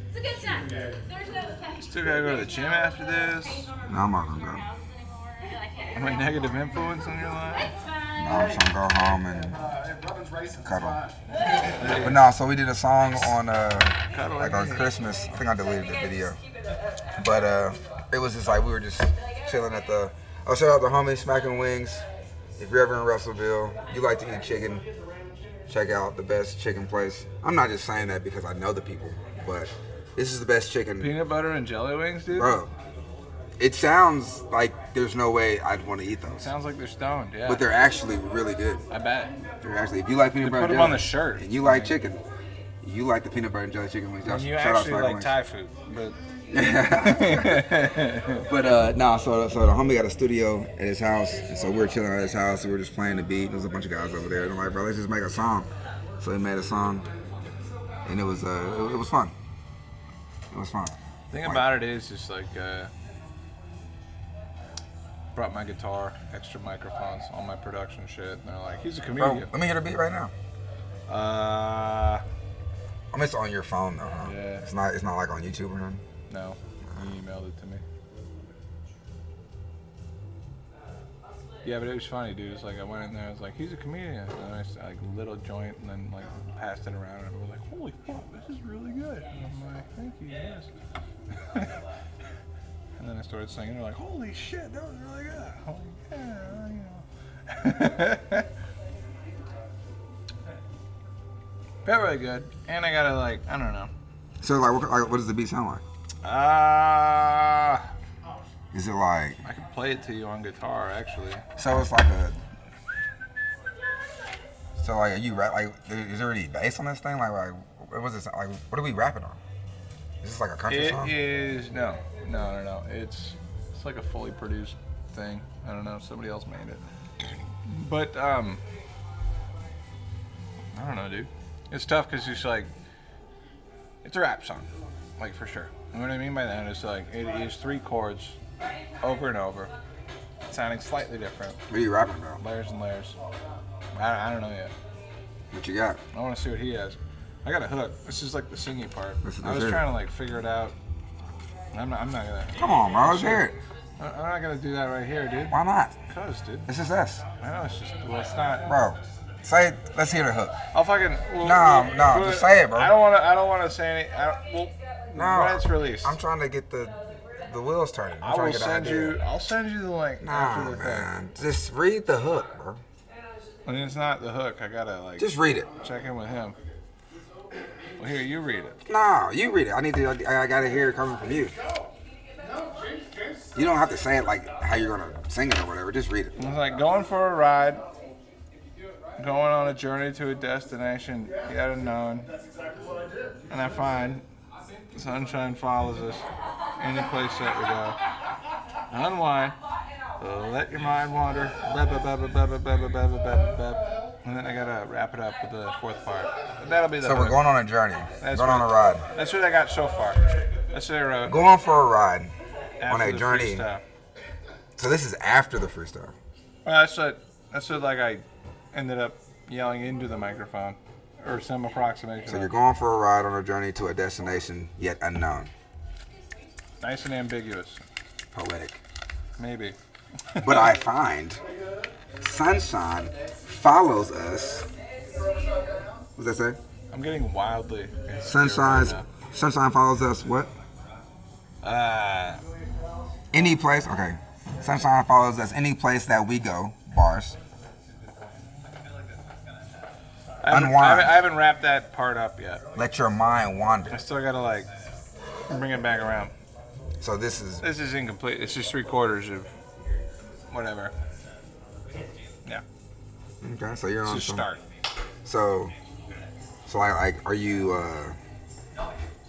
[SPEAKER 4] It's a good time. There's no package.
[SPEAKER 1] Still gotta go to the gym after this.
[SPEAKER 2] No, I'm not gonna go.
[SPEAKER 1] I'm a negative influence on your life.
[SPEAKER 2] No, I'm just gonna go home and cuddle. But no, so we did a song on like on Christmas. I think I deleted the video. But it was just like we were just chilling at the. Oh, shout out to homie Smacking Wings. If you're ever in Russellville, you like to eat chicken, check out the best chicken place. I'm not just saying that because I know the people, but this is the best chicken.
[SPEAKER 1] Peanut butter and jelly wings, dude?
[SPEAKER 2] Bro, it sounds like there's no way I'd want to eat those.
[SPEAKER 1] Sounds like they're stoned, yeah.
[SPEAKER 2] But they're actually really good.
[SPEAKER 1] I bet.
[SPEAKER 2] They're actually, if you like peanut
[SPEAKER 1] They
[SPEAKER 2] butter
[SPEAKER 1] put
[SPEAKER 2] and
[SPEAKER 1] them on
[SPEAKER 2] jelly,
[SPEAKER 1] the shirt.
[SPEAKER 2] and you like chicken, you like the peanut butter and jelly chicken wings.
[SPEAKER 1] And you
[SPEAKER 2] Shout out
[SPEAKER 1] actually
[SPEAKER 2] Smacking
[SPEAKER 1] like
[SPEAKER 2] Wings.
[SPEAKER 1] Thai food, but
[SPEAKER 2] But nah, so the homie got a studio at his house, and so we were chilling at his house, and we were just playing the beat. There was a bunch of guys over there, and I'm like, bro, let's just make a song. So we made a song, and it was fun. It was fun.
[SPEAKER 1] the thing about it is just like brought my guitar, extra microphones, all my production shit, and they're like, he's a
[SPEAKER 2] Bro,
[SPEAKER 1] comedian.
[SPEAKER 2] let me hear the beat right now.
[SPEAKER 1] Uh,
[SPEAKER 2] I mean, it's on your phone though, huh?
[SPEAKER 1] Yeah.
[SPEAKER 2] It's not like on YouTube or nothing.
[SPEAKER 1] no, he emailed it to me. Yeah, but it was funny, dude. It's like I went in there, I was like, he's a comedian. And I like lit a joint and then like passed it around, and everyone was like, holy fuck, this is really good. And I'm like, thank you, yes. And then I started singing, they're like, holy shit, that was really good. I'm like, yeah, you know. Felt really good. And I gotta like, I don't know.
[SPEAKER 2] So what does the beat sound like? Is it like?
[SPEAKER 1] I can play it to you on guitar, actually.
[SPEAKER 2] So it's like a. So like, are you rap? Like, is there any bass on this thing? Like, what was this? Like, what are we rapping on? Is this like a country song?
[SPEAKER 1] It is no. It's like a fully produced thing. I don't know. Somebody else made it. But I don't know, dude. It's tough because it's like it's a rap song, like for sure. And what I mean by that is like it is 3 chords over and over, sounding slightly different,
[SPEAKER 2] What are you rapping about?
[SPEAKER 1] layers and layers. I don't know yet.
[SPEAKER 2] What you got?
[SPEAKER 1] I want to see what he has. I got a hook. This is like the singing part.
[SPEAKER 2] Let's
[SPEAKER 1] I was
[SPEAKER 2] hear it.
[SPEAKER 1] trying to like figure it out. I'm not gonna.
[SPEAKER 2] Come on, bro. Let's hear it.
[SPEAKER 1] I'm not gonna do that right here, dude.
[SPEAKER 2] Why not?
[SPEAKER 1] Cause, dude.
[SPEAKER 2] This is us,
[SPEAKER 1] I know it's just. Well, it's not.
[SPEAKER 2] bro. Say it. Let's hear the hook.
[SPEAKER 1] I'll fucking. Well,
[SPEAKER 2] No, just say it, bro.
[SPEAKER 1] I don't wanna say any.
[SPEAKER 2] No,
[SPEAKER 1] when it's released.
[SPEAKER 2] I'm trying to get the wheels turning. I'm
[SPEAKER 1] I
[SPEAKER 2] trying
[SPEAKER 1] will
[SPEAKER 2] to get an
[SPEAKER 1] send
[SPEAKER 2] idea.
[SPEAKER 1] you. I'll send you the link after
[SPEAKER 2] Nah,
[SPEAKER 1] the
[SPEAKER 2] man. Just read the hook, bro.
[SPEAKER 1] thing. I mean, it's not the hook. I gotta like
[SPEAKER 2] Just read it.
[SPEAKER 1] check in with him. Well, here, you read it.
[SPEAKER 2] No, you read it. I gotta hear it coming from you. You don't have to say it like how you're gonna sing it or whatever. Just read it.
[SPEAKER 1] It's like going for a ride, going on a journey to a destination yet unknown, and I find sunshine follows us any place that we go. Unwind, let your mind wander, and then I gotta wrap it up with the fourth part. But that'll be the
[SPEAKER 2] So we're
[SPEAKER 1] hook.
[SPEAKER 2] going on a journey.
[SPEAKER 1] That's
[SPEAKER 2] Going on a
[SPEAKER 1] what-
[SPEAKER 2] ride.
[SPEAKER 1] That's what I got so far. That's what I wrote.
[SPEAKER 2] Going for a ride on
[SPEAKER 1] after
[SPEAKER 2] a
[SPEAKER 1] the
[SPEAKER 2] journey.
[SPEAKER 1] freestyle.
[SPEAKER 2] So this is after the freestyle.
[SPEAKER 1] Well, that's what like I ended up yelling into the microphone, or some approximation.
[SPEAKER 2] So
[SPEAKER 1] of
[SPEAKER 2] you're
[SPEAKER 1] it.
[SPEAKER 2] going for a ride on a journey to a destination yet unknown.
[SPEAKER 1] Nice and ambiguous,
[SPEAKER 2] Poetic.
[SPEAKER 1] maybe.
[SPEAKER 2] But I find sunshine follows us. What's that say?
[SPEAKER 1] I'm getting wildly insecure
[SPEAKER 2] Sunshine
[SPEAKER 1] right
[SPEAKER 2] sunshine follows us what?
[SPEAKER 1] now.
[SPEAKER 2] Any place. Okay. Sunshine follows us any place that we go. Bars. Unwind.
[SPEAKER 1] I haven't wrapped that part up yet.
[SPEAKER 2] Let your mind
[SPEAKER 1] I
[SPEAKER 2] wander.
[SPEAKER 1] still gotta like bring it back around.
[SPEAKER 2] So this is
[SPEAKER 1] This is incomplete. It's just 3/4 of whatever. Yeah,
[SPEAKER 2] okay. So you're
[SPEAKER 1] it's
[SPEAKER 2] on
[SPEAKER 1] a
[SPEAKER 2] some.
[SPEAKER 1] start.
[SPEAKER 2] So like are you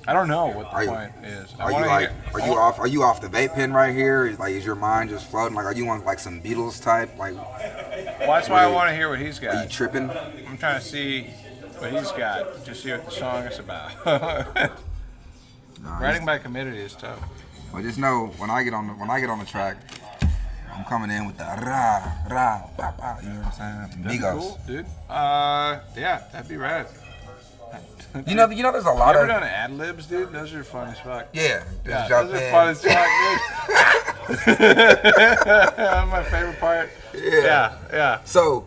[SPEAKER 1] I don't know what the
[SPEAKER 2] Are you-
[SPEAKER 1] point is. I
[SPEAKER 2] are you
[SPEAKER 1] wanna
[SPEAKER 2] like
[SPEAKER 1] hear-
[SPEAKER 2] are you off the vape pen right here? Like is your mind just floating? Like are you on like some Beatles type? Like
[SPEAKER 1] Well, that's why I want to hear what he's
[SPEAKER 2] are you
[SPEAKER 1] got.
[SPEAKER 2] tripping?
[SPEAKER 1] I'm trying to see what he's got to see what the song is about.
[SPEAKER 2] Nah,
[SPEAKER 1] Writing by committee is tough.
[SPEAKER 2] Well, just know when I get on the track, I'm coming in with the rah rah bah, bah, you know what I'm saying?
[SPEAKER 1] That'd be
[SPEAKER 2] Migos.
[SPEAKER 1] cool, dude. Yeah, that'd be rad.
[SPEAKER 2] You know there's a
[SPEAKER 1] You
[SPEAKER 2] lot
[SPEAKER 1] ever
[SPEAKER 2] of
[SPEAKER 1] done ad libs, dude? Those are fun as fuck.
[SPEAKER 2] yeah.
[SPEAKER 1] Yeah,
[SPEAKER 2] Just jump
[SPEAKER 1] those are
[SPEAKER 2] in.
[SPEAKER 1] fun as fuck, dude. My favorite part. Yeah.
[SPEAKER 2] So,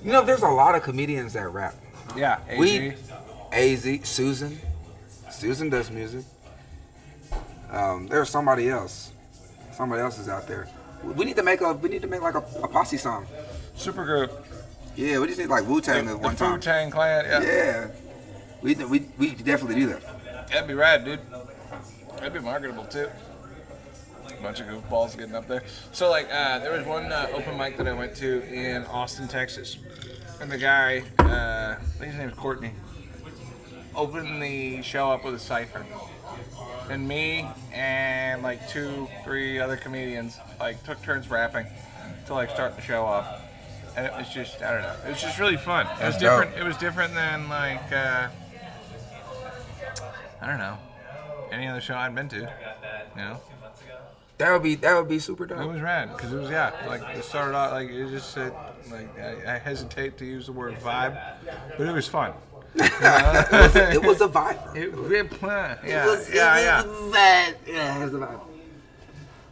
[SPEAKER 2] there's a lot of comedians that rap.
[SPEAKER 1] Yeah, AG.
[SPEAKER 2] AZ, Susan. Susan does music. There's somebody else. Somebody else is out there. We need to make like a posse song.
[SPEAKER 1] Supergroup.
[SPEAKER 2] Yeah, we just need like Wu-Tang
[SPEAKER 1] The
[SPEAKER 2] at one time.
[SPEAKER 1] Wu-Tang Clan. Yeah.
[SPEAKER 2] Yeah. We could definitely do that.
[SPEAKER 1] That'd be rad, dude. That'd be marketable too. Bunch of goofballs getting up there. So like, there was one open mic that I went to in Austin, Texas, and the guy, I think his name's Courtney, opened the show up with a cipher, and me and like 2-3 other comedians like took turns rapping to like start the show off, and it was just I don't know, it was just really fun. It was
[SPEAKER 2] That's
[SPEAKER 1] different.
[SPEAKER 2] dope.
[SPEAKER 1] It was different than like I don't know, any other show I'd been to, you know.
[SPEAKER 2] That would be super
[SPEAKER 1] It
[SPEAKER 2] dope.
[SPEAKER 1] was rad because it was like it started out like it just said like I hesitate to use the word vibe, but it was fun.
[SPEAKER 2] It was a vibe. Bro.
[SPEAKER 1] It was
[SPEAKER 2] It was a vibe.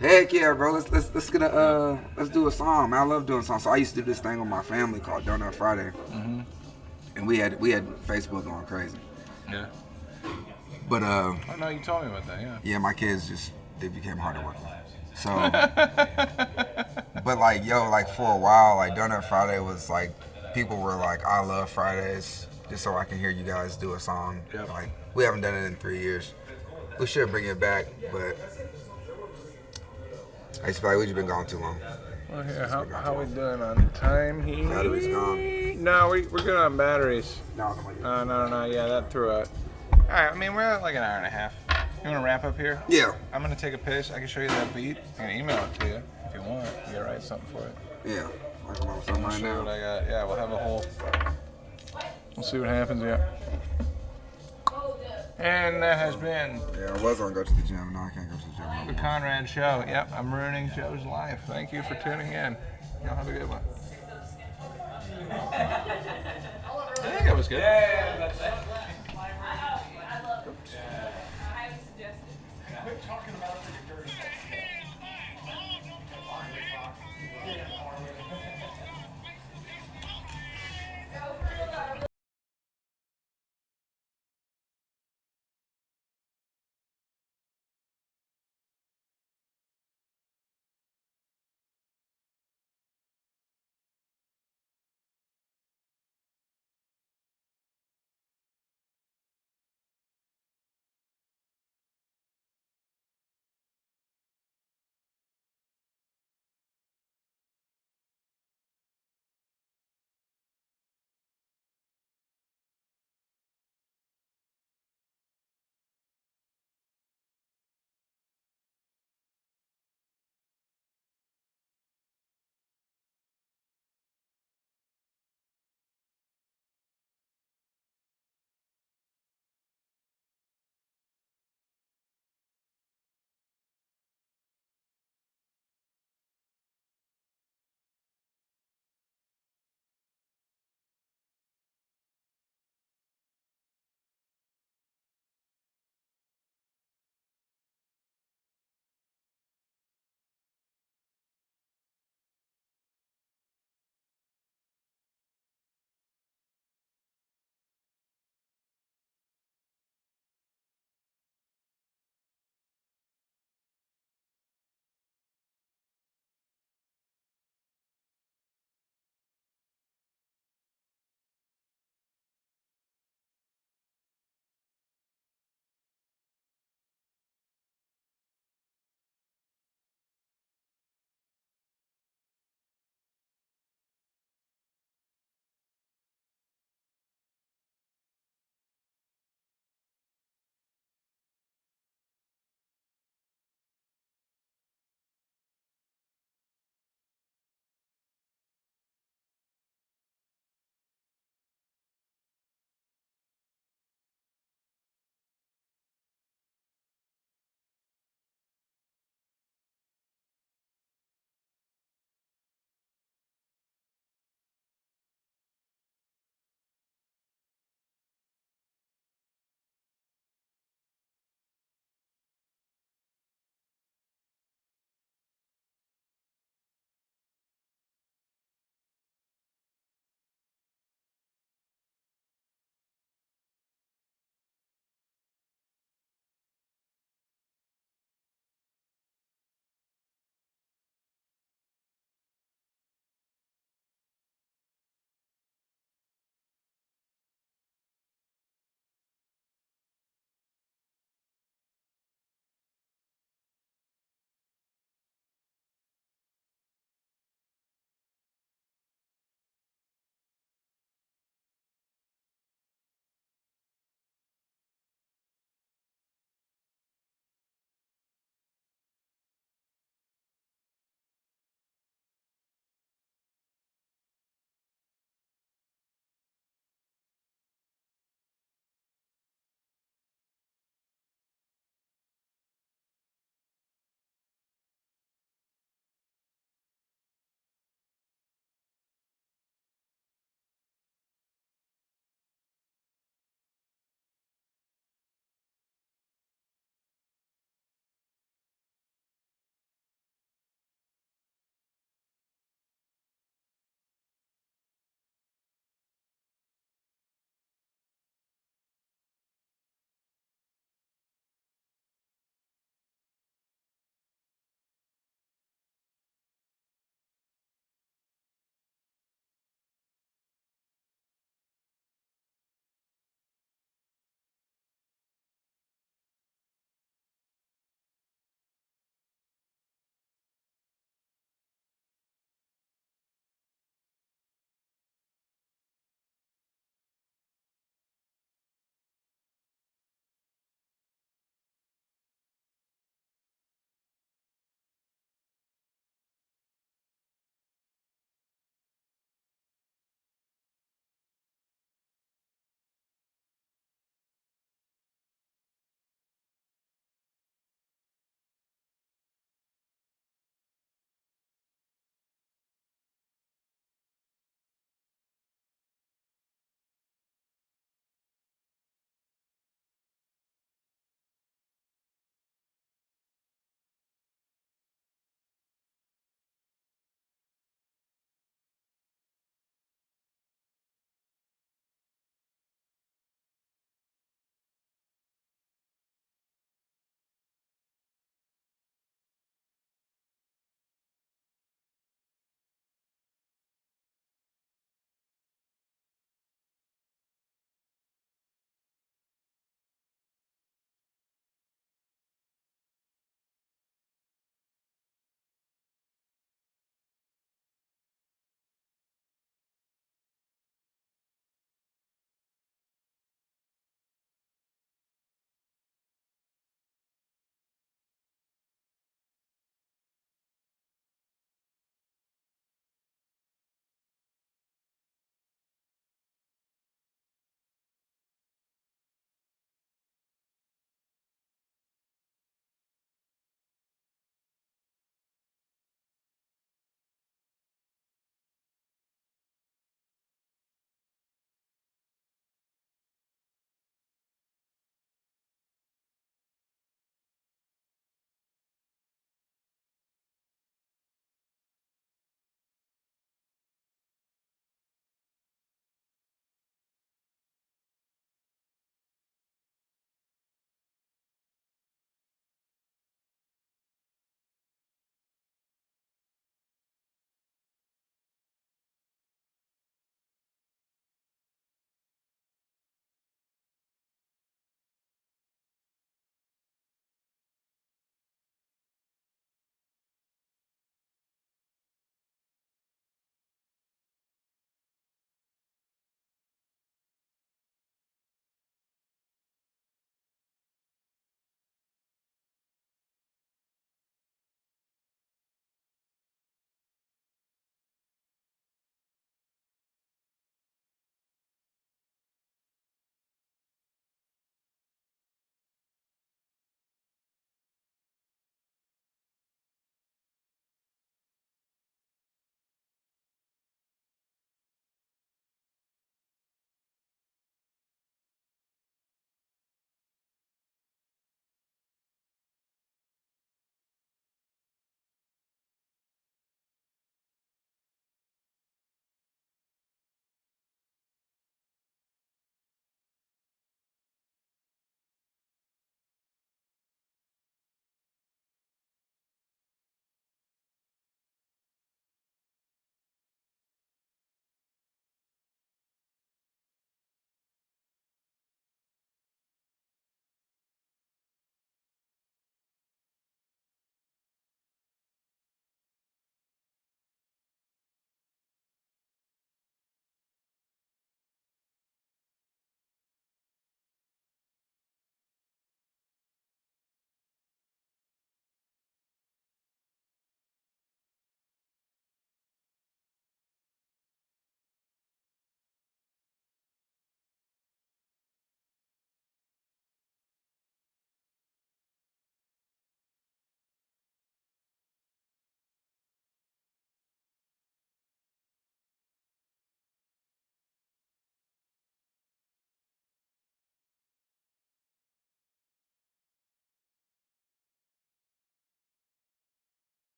[SPEAKER 2] Heck yeah, bro. Let's get let's do a song, man. I love doing songs. So I used to do this thing with my family called Donut Friday, and we had Facebook going crazy.
[SPEAKER 1] Yeah.
[SPEAKER 2] But
[SPEAKER 1] Oh no, you told me about that. Yeah.
[SPEAKER 2] yeah, my kids they became hard to work with. So, but like for a while, like Donut Friday was like people were like, I love Fridays, just so I can hear you guys do a song.
[SPEAKER 1] Yep.
[SPEAKER 2] Like we haven't done it in 3 years. We should bring it back, but I just feel like we've just been gone too long.
[SPEAKER 1] Well, here, how we doing on time here?
[SPEAKER 2] Battery's gone.
[SPEAKER 1] No, we're good on batteries.
[SPEAKER 2] No,
[SPEAKER 1] No. Yeah, that threw out. All right. I mean, we're at like an hour and a half. You want to wrap up here?
[SPEAKER 2] Yeah,
[SPEAKER 1] I'm gonna take a piss. I can show you that beat. I can email it to you if you want. You gotta write something for it.
[SPEAKER 2] yeah. Working on something
[SPEAKER 1] I'll
[SPEAKER 2] right
[SPEAKER 1] show you what
[SPEAKER 2] now.
[SPEAKER 1] I got. Yeah, we'll have a whole. We'll see what happens. Yeah. And that has been
[SPEAKER 2] Yeah, I was gonna go to the gym. Now I can't go to the gym.
[SPEAKER 1] the Conrad Show. Yep, I'm ruining Joe's life. Thank you for tuning in. Y'all have a good one. I think that was good.
[SPEAKER 4] Quit talking about